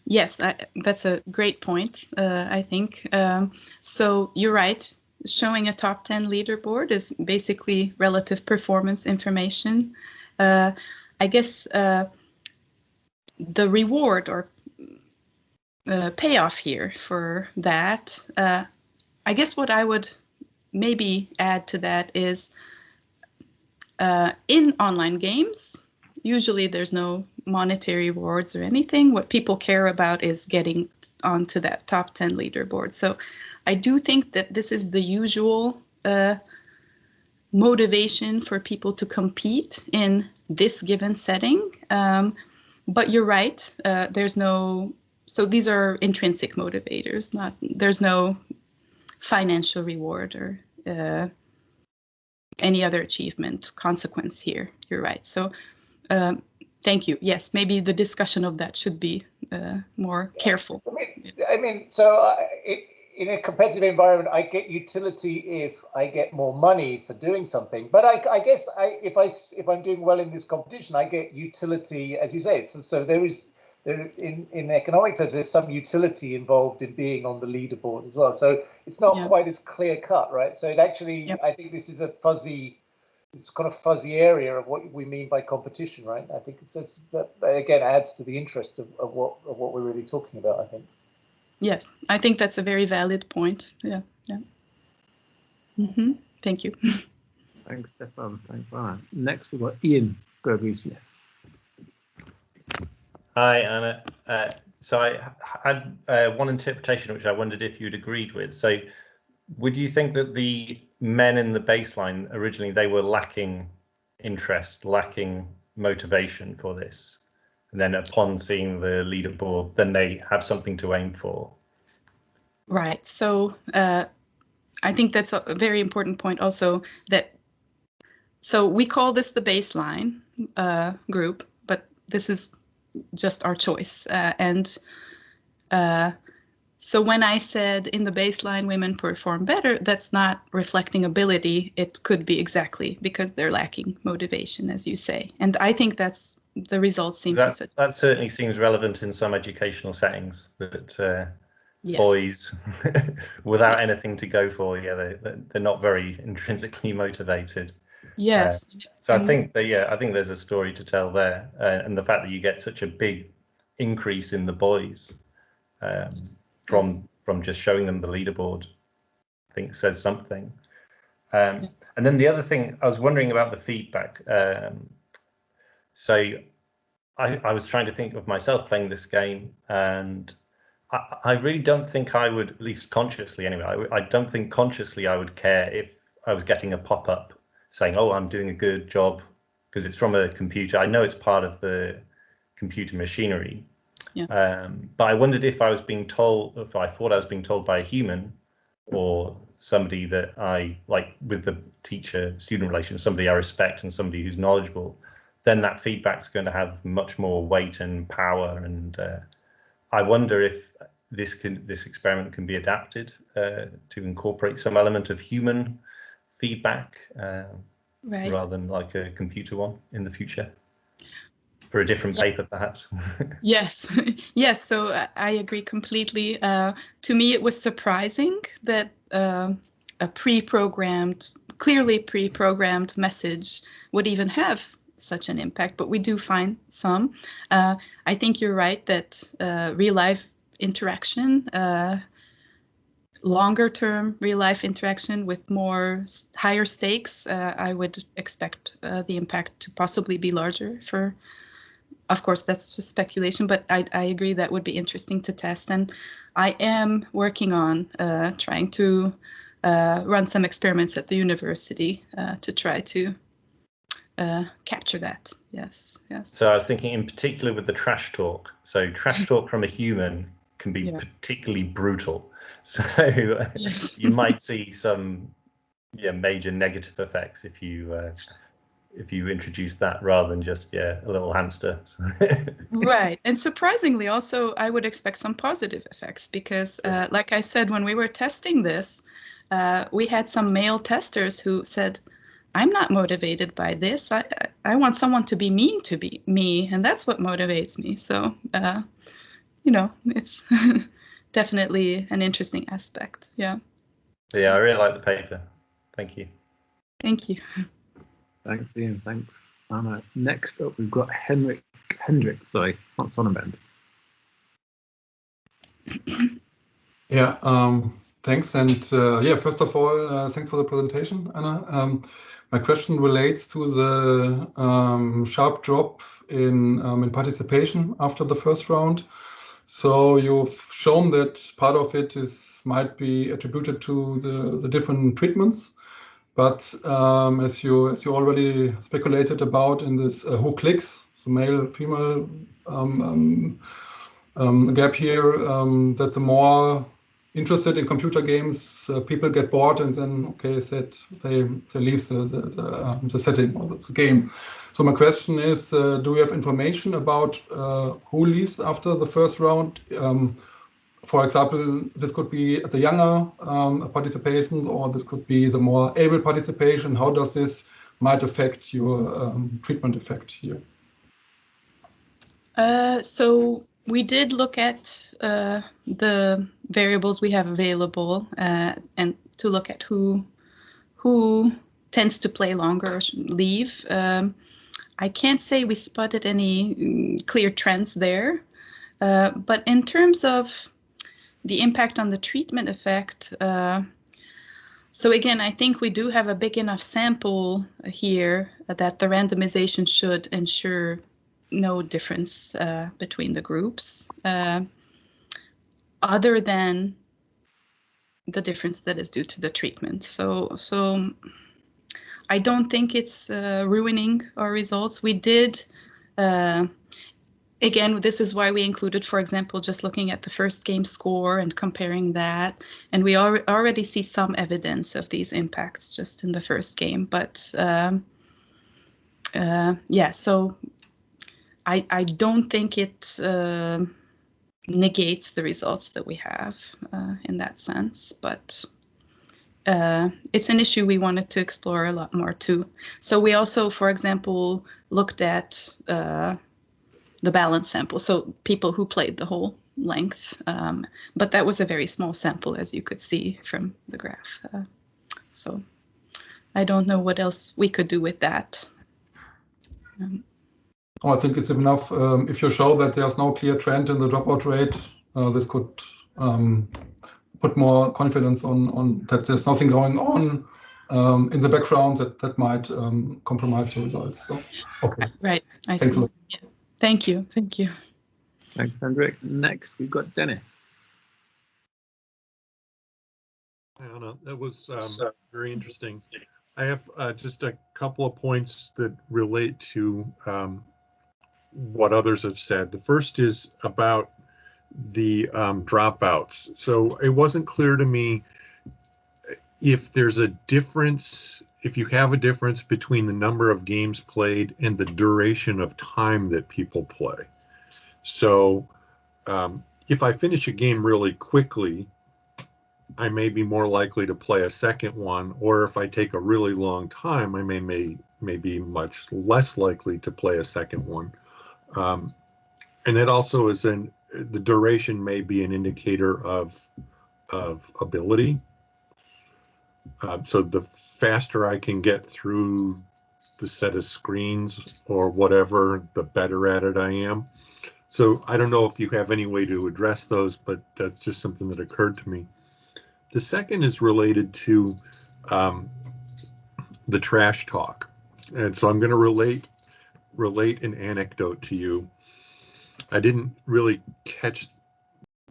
Yes, that's a great point, I think. So you're right. Showing a top 10 leaderboard is basically relative performance information. I guess the reward or payoff here for that, I guess what I would maybe add to that is in online games, usually there's no monetary rewards or anything. What people care about is getting onto that top 10 leaderboard. So I do think that this is the usual motivation for people to compete in this given setting. But you're right, there's no, so these are intrinsic motivators, there's no financial reward or any other achievement consequence here. You're right. So thank you. Yes, maybe the discussion of that should be more careful. I mean, so in a competitive environment, I get utility if I get more money for doing something. But I guess if I'm doing well in this competition, I get utility, as you say. So there is in economic terms, there's some utility involved in being on the leaderboard as well. So it's not quite as clear cut, right? So it actually, I think this is a fuzzy. It's kind of fuzzy area of what we mean by competition, right? I think that again adds to the interest of what we're really talking about, I think. Yes, I think that's a very valid point. Yeah. Thank you. Thanks, Stefan. Thanks, Anna. Next, we've got Ian Gregory-Smith. Hi, Anna. So I had one interpretation which I wondered if you'd agreed with. So would you think that the men in the baseline, originally, they were lacking interest, lacking motivation for this? And then upon seeing the leaderboard, then they have something to aim for? Right. So I think that's a very important point also, that so we call this the baseline group, but this is just our choice. So when I said in the baseline women perform better, that's not reflecting ability. It could be exactly because they're lacking motivation, as you say. And I think that's the results seem to suggest. That certainly seems relevant in some educational settings, that boys without anything to go for, they're not very intrinsically motivated. Yes. So I think that, I think there's a story to tell there, and the fact that you get such a big increase in the boys from just showing them the leaderboard, I think says something. And then the other thing, I was wondering about the feedback. So I was trying to think of myself playing this game, and I really don't think I would, at least consciously anyway, I don't think consciously I would care if I was getting a pop-up saying, oh, I'm doing a good job, because it's from a computer. I know it's part of the computer machinery. But I wondered if I was being told, if I thought I was being told by a human or somebody that I, like with the teacher-student relation, somebody I respect and somebody who's knowledgeable, then that feedback's going to have much more weight and power. And I wonder if this experiment can be adapted to incorporate some element of human feedback rather than like a computer one in the future. For a different paper, perhaps. Yes. So I agree completely. To me, it was surprising that a pre-programmed clearly pre-programmed message would even have such an impact, but we do find some. I think you're right that real life interaction, longer term real life interaction with higher stakes, I would expect the impact to possibly be larger for, of course, that's just speculation, but I agree that would be interesting to test. And I am working on trying to run some experiments at the university to try to capture that. Yes, yes. So I was thinking in particular with the trash talk. So trash talk from a human can be particularly brutal. So you might see some major negative effects if you introduce that rather than just a little hamster. Right. And surprisingly also I would expect some positive effects because like I said, when we were testing this, we had some male testers who said, I'm not motivated by this. I want someone to be mean to me, and that's what motivates me. So, it's definitely an interesting aspect. Yeah. Yeah, I really like the paper. Thank you. Thank you. Thanks, Ian. Thanks, Anna. Next up, we've got Hendrik, sorry, not Sonnenbend. Yeah, thanks. And first of all, thanks for the presentation, Anna. My question relates to the sharp drop in participation after the first round. So you've shown that part of it might be attributed to the different treatments, but as you already speculated about in this who clicks, the male-female gap here, that the more interested in computer games, people get bored and then they leave the setting or the game. So my question is, do we have information about who leaves after the first round? For example, this could be the younger participation, or this could be the more able participation. How does this might affect your treatment effect here? So we did look at the variables we have available and to look at who tends to play longer or leave. I can't say we spotted any clear trends there, but in terms of the impact on the treatment effect, so again, I think we do have a big enough sample here that the randomization should ensure no difference between the groups, other than the difference that is due to the treatment. So I don't think it's ruining our results. We did, again, this is why we included, for example, just looking at the first game score and comparing that. And we already see some evidence of these impacts just in the first game. But so I don't think it negates the results that we have in that sense, but it's an issue we wanted to explore a lot more too. So we also, for example, looked at the balance sample, so people who played the whole length, but that was a very small sample, as you could see from the graph. So I don't know what else we could do with that. I think it's enough if you show that there's no clear trend in the dropout rate. This could put more confidence on that there's nothing going on in the background that might compromise your results. So, okay. Right, I Thanks see. Yeah. Thank you. Thank you. Thanks, Hendrik. Next, we've got Dennis. Anna, that was very interesting. I have just a couple of points that relate to what others have said. The first is about the dropouts. So it wasn't clear to me if there's a difference, if you have a difference between the number of games played and the duration of time that people play. So if I finish a game really quickly, I may be more likely to play a second one, or if I take a really long time, I may be much less likely to play a second one. And that also is the duration may be an indicator of ability. So the faster I can get through the set of screens or whatever, the better at it I am. So I don't know if you have any way to address those, but that's just something that occurred to me. The second is related to the trash talk. And so I'm going to relate an anecdote to you. I didn't really catch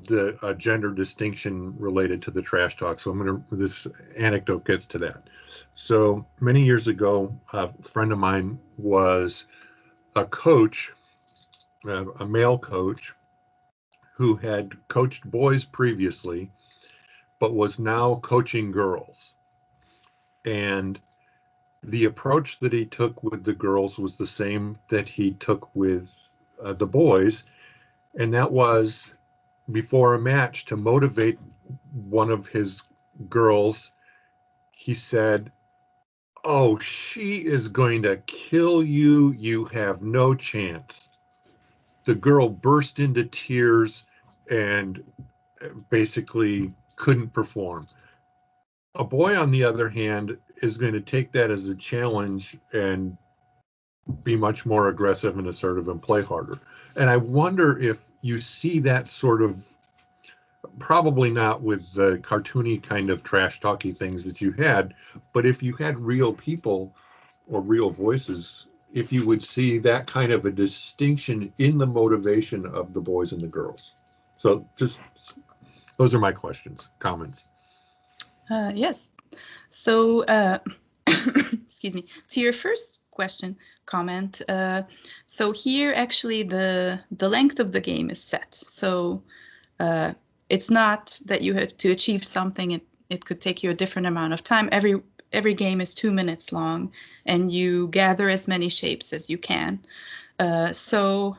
the gender distinction related to the trash talk. So this anecdote gets to that. So many years ago, a friend of mine was a coach, a male coach, who had coached boys previously, but was now coaching girls. And the approach that he took with the girls was the same that he took with the boys. And that was, before a match, to motivate one of his girls, he said, "Oh, she is going to kill you. You have no chance." The girl burst into tears and basically couldn't perform. A boy, on the other hand, is going to take that as a challenge and be much more aggressive and assertive and play harder. And I wonder if you see that sort of, probably not with the cartoony kind of trash talky things that you had, but if you had real people or real voices, if you would see that kind of a distinction in the motivation of the boys and the girls. So just, those are my questions, comments. Yes. So, excuse me, to your first question, comment. So here, actually, the length of the game is set. So it's not that you have to achieve something. It could take you a different amount of time. Every game is 2 minutes long, and you gather as many shapes as you can. So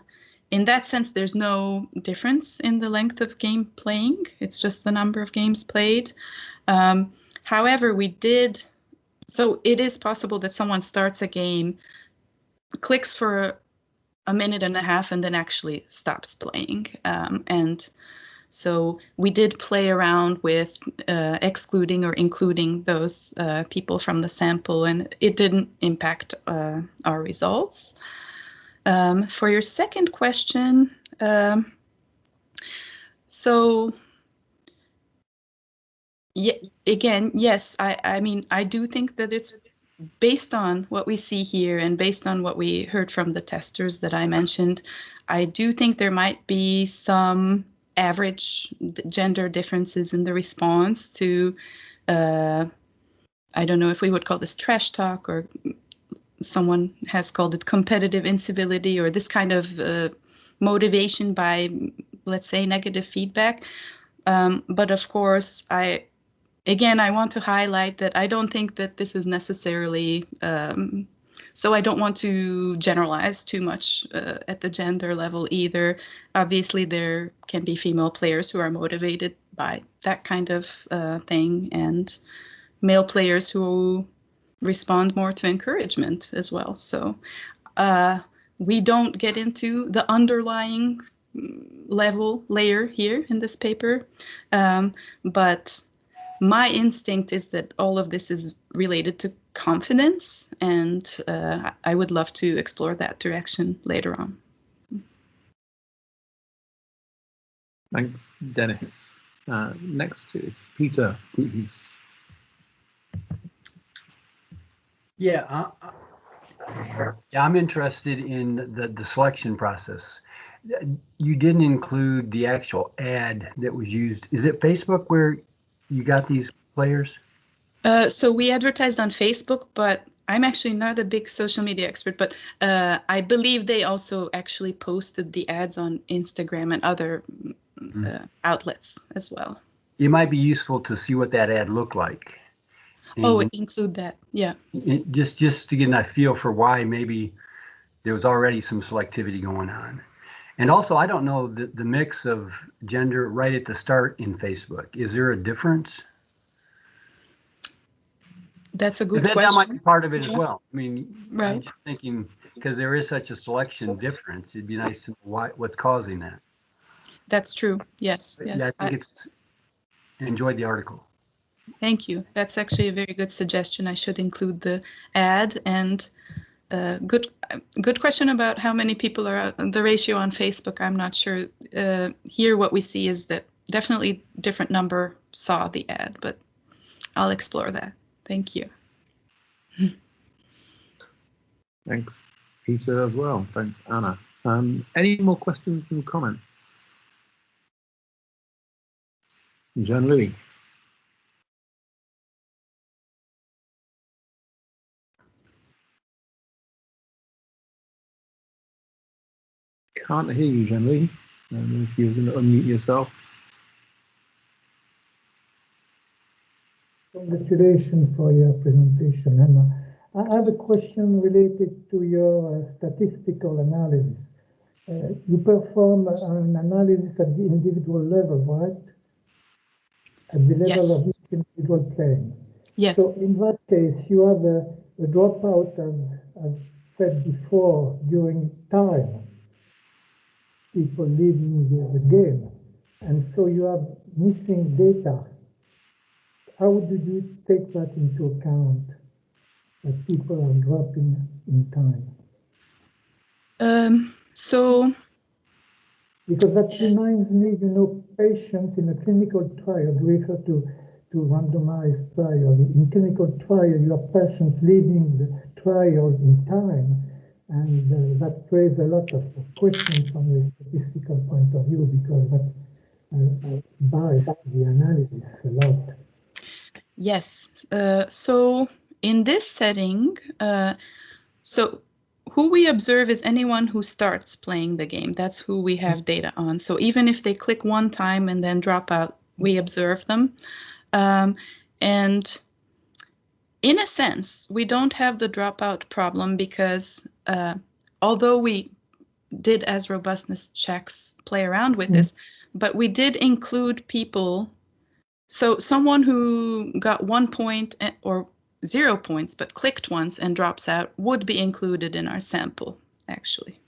in that sense, there's no difference in the length of game playing. It's just the number of games played. However, so it is possible that someone starts a game, clicks for a minute and a half, and then actually stops playing. And so we did play around with excluding or including those people from the sample, and it didn't impact our results. For your second question, so yeah, again, yes, I mean, I do think that it's based on what we see here and based on what we heard from the testers that I mentioned. I do think there might be some average gender differences in the response to, I don't know if we would call this trash talk, or someone has called it competitive incivility, or this kind of motivation by, let's say, negative feedback. But of course, I want to highlight that I don't think that this is necessarily, so I don't want to generalize too much at the gender level either. Obviously, there can be female players who are motivated by that kind of thing, and male players who respond more to encouragement as well. So we don't get into the underlying layer here in this paper, but my instinct is that all of this is related to confidence, and I would love to explore that direction later on. Thanks, Dennis. Next is Peter Groothuis. Yeah, I'm interested in the selection process. You didn't include the actual ad that was used. Is it Facebook where you got these players? So we advertised on Facebook, but I'm actually not a big social media expert, but I believe they also actually posted the ads on Instagram and other outlets as well. It might be useful to see what that ad looked like. And include that, yeah. Just to get a feel for why maybe there was already some selectivity going on. And also, I don't know the mix of gender right at the start in Facebook. Is there a difference? That's a good question. That might be part of it as well. I mean, right. I'm just thinking, because there is such a selection difference, it'd be nice to know what's causing that. That's true. Yes. Yeah, I think enjoyed the article. Thank you. That's actually a very good suggestion. I should include the ad. And good question about how many people are the ratio on Facebook. I'm not sure. Here, what we see is that definitely different number saw the ad, but I'll explore that. Thank you. Thanks, Peter, as well. Thanks, Anna. Any more questions and comments? Jean-Louis. Can't hear you, Jean-Louis. I don't know if you're going to unmute yourself. Congratulations for your presentation, Emma. I have a question related to your statistical analysis. You perform an analysis at the individual level, right? At the level Yes. of each individual playing. Yes. So in that case, you have a dropout, as said before, during time, people leaving the game. And so you have missing data. How did you take that into account, that people are dropping in time? Because that reminds me, patients in a clinical trial, we refer to randomized trial. In clinical trial, you have patients leaving the trial in time, and that raises a lot of questions from a statistical point of view, because that biases the analysis a lot. Yes. So in this setting, so who we observe is anyone who starts playing the game. That's who we have data on. So even if they click one time and then drop out, we observe them. And in a sense, we don't have the dropout problem because although we did as robustness checks play around with this, but we did include people. So someone who got 1 point or 0 points but clicked once and drops out would be included in our sample, actually,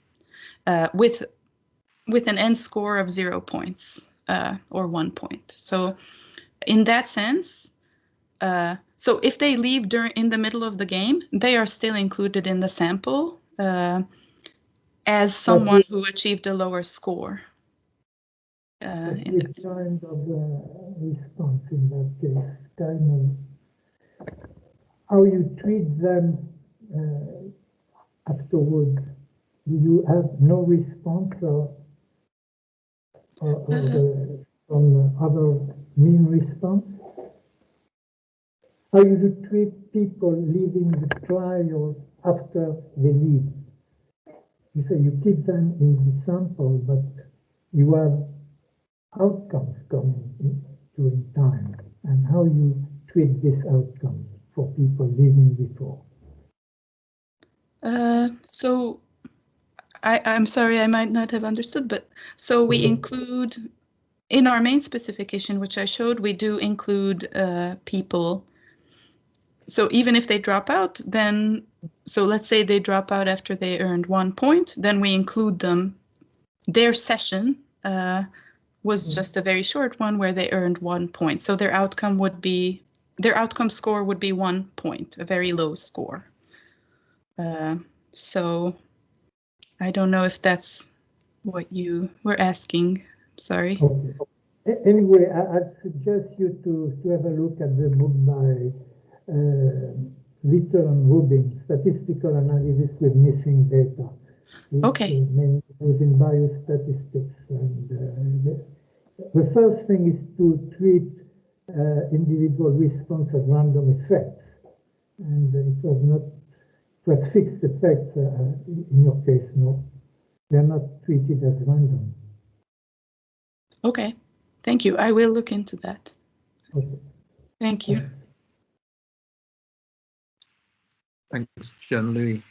with an end score of 0 points or 1 point. So in that sense, so if they leave in the middle of the game, they are still included in the sample as someone who achieved a lower score. Which kind of response in that case? Kind of how you treat them afterwards? Do you have no response or some other mean response? How you do treat people leaving the trials after they leave? You say you keep them in the sample, but you have outcomes coming during time, and how you treat these outcomes for people leaving before. So I'm sorry, I might not have understood, but so we include in our main specification, which I showed, we do include people. So even if they drop out, then, so let's say they drop out after they earned 1 point, then we include them. Their session was just a very short one where they earned 1 point. So their outcome score would be 1 point, a very low score. So I don't know if that's what you were asking. Sorry. Okay. Anyway, I'd suggest you to have a look at the book by Litter and Rubin, Statistical Analysis with Missing Data. Okay. It was in biostatistics. And the first thing is to treat individual response as random effects. And it was fixed effects in your case, no. They're not treated as random. Okay, thank you. I will look into that. Okay. Thank you. Thanks, Jean-Louis.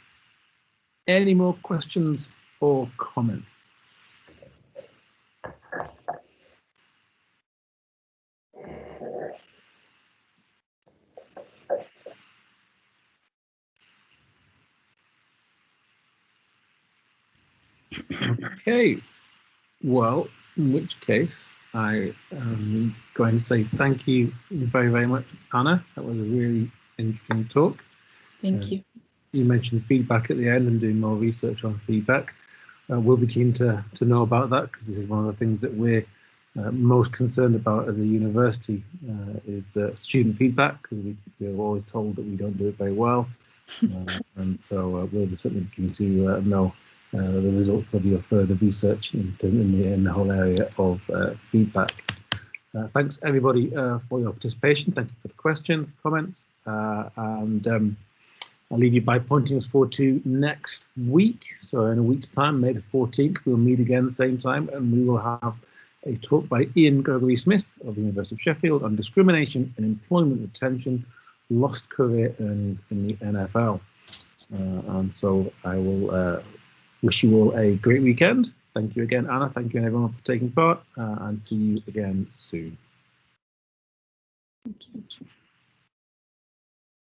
Any more questions or comments? Okay, well, in which case, I going to say thank you very, very much, Anna. That was a really interesting talk. Thank you. You mentioned feedback at the end and doing more research on feedback. We'll be keen to know about that, because this is one of the things that we're most concerned about as a university, is student feedback, because we're always told that we don't do it very well. And so we'll be certainly keen to know the results of your further research in the whole area of feedback. Thanks everybody for your participation. Thank you for the questions, comments, and I'll leave you by pointing us forward to next week. So in a week's time, May the 14th, we'll meet again same time, and we will have a talk by Ian Gregory-Smith of the University of Sheffield on discrimination in employment retention, lost career earnings in the NFL. And so I will wish you all a great weekend. Thank you again, Anna. Thank you everyone for taking part, and see you again soon. Thank you.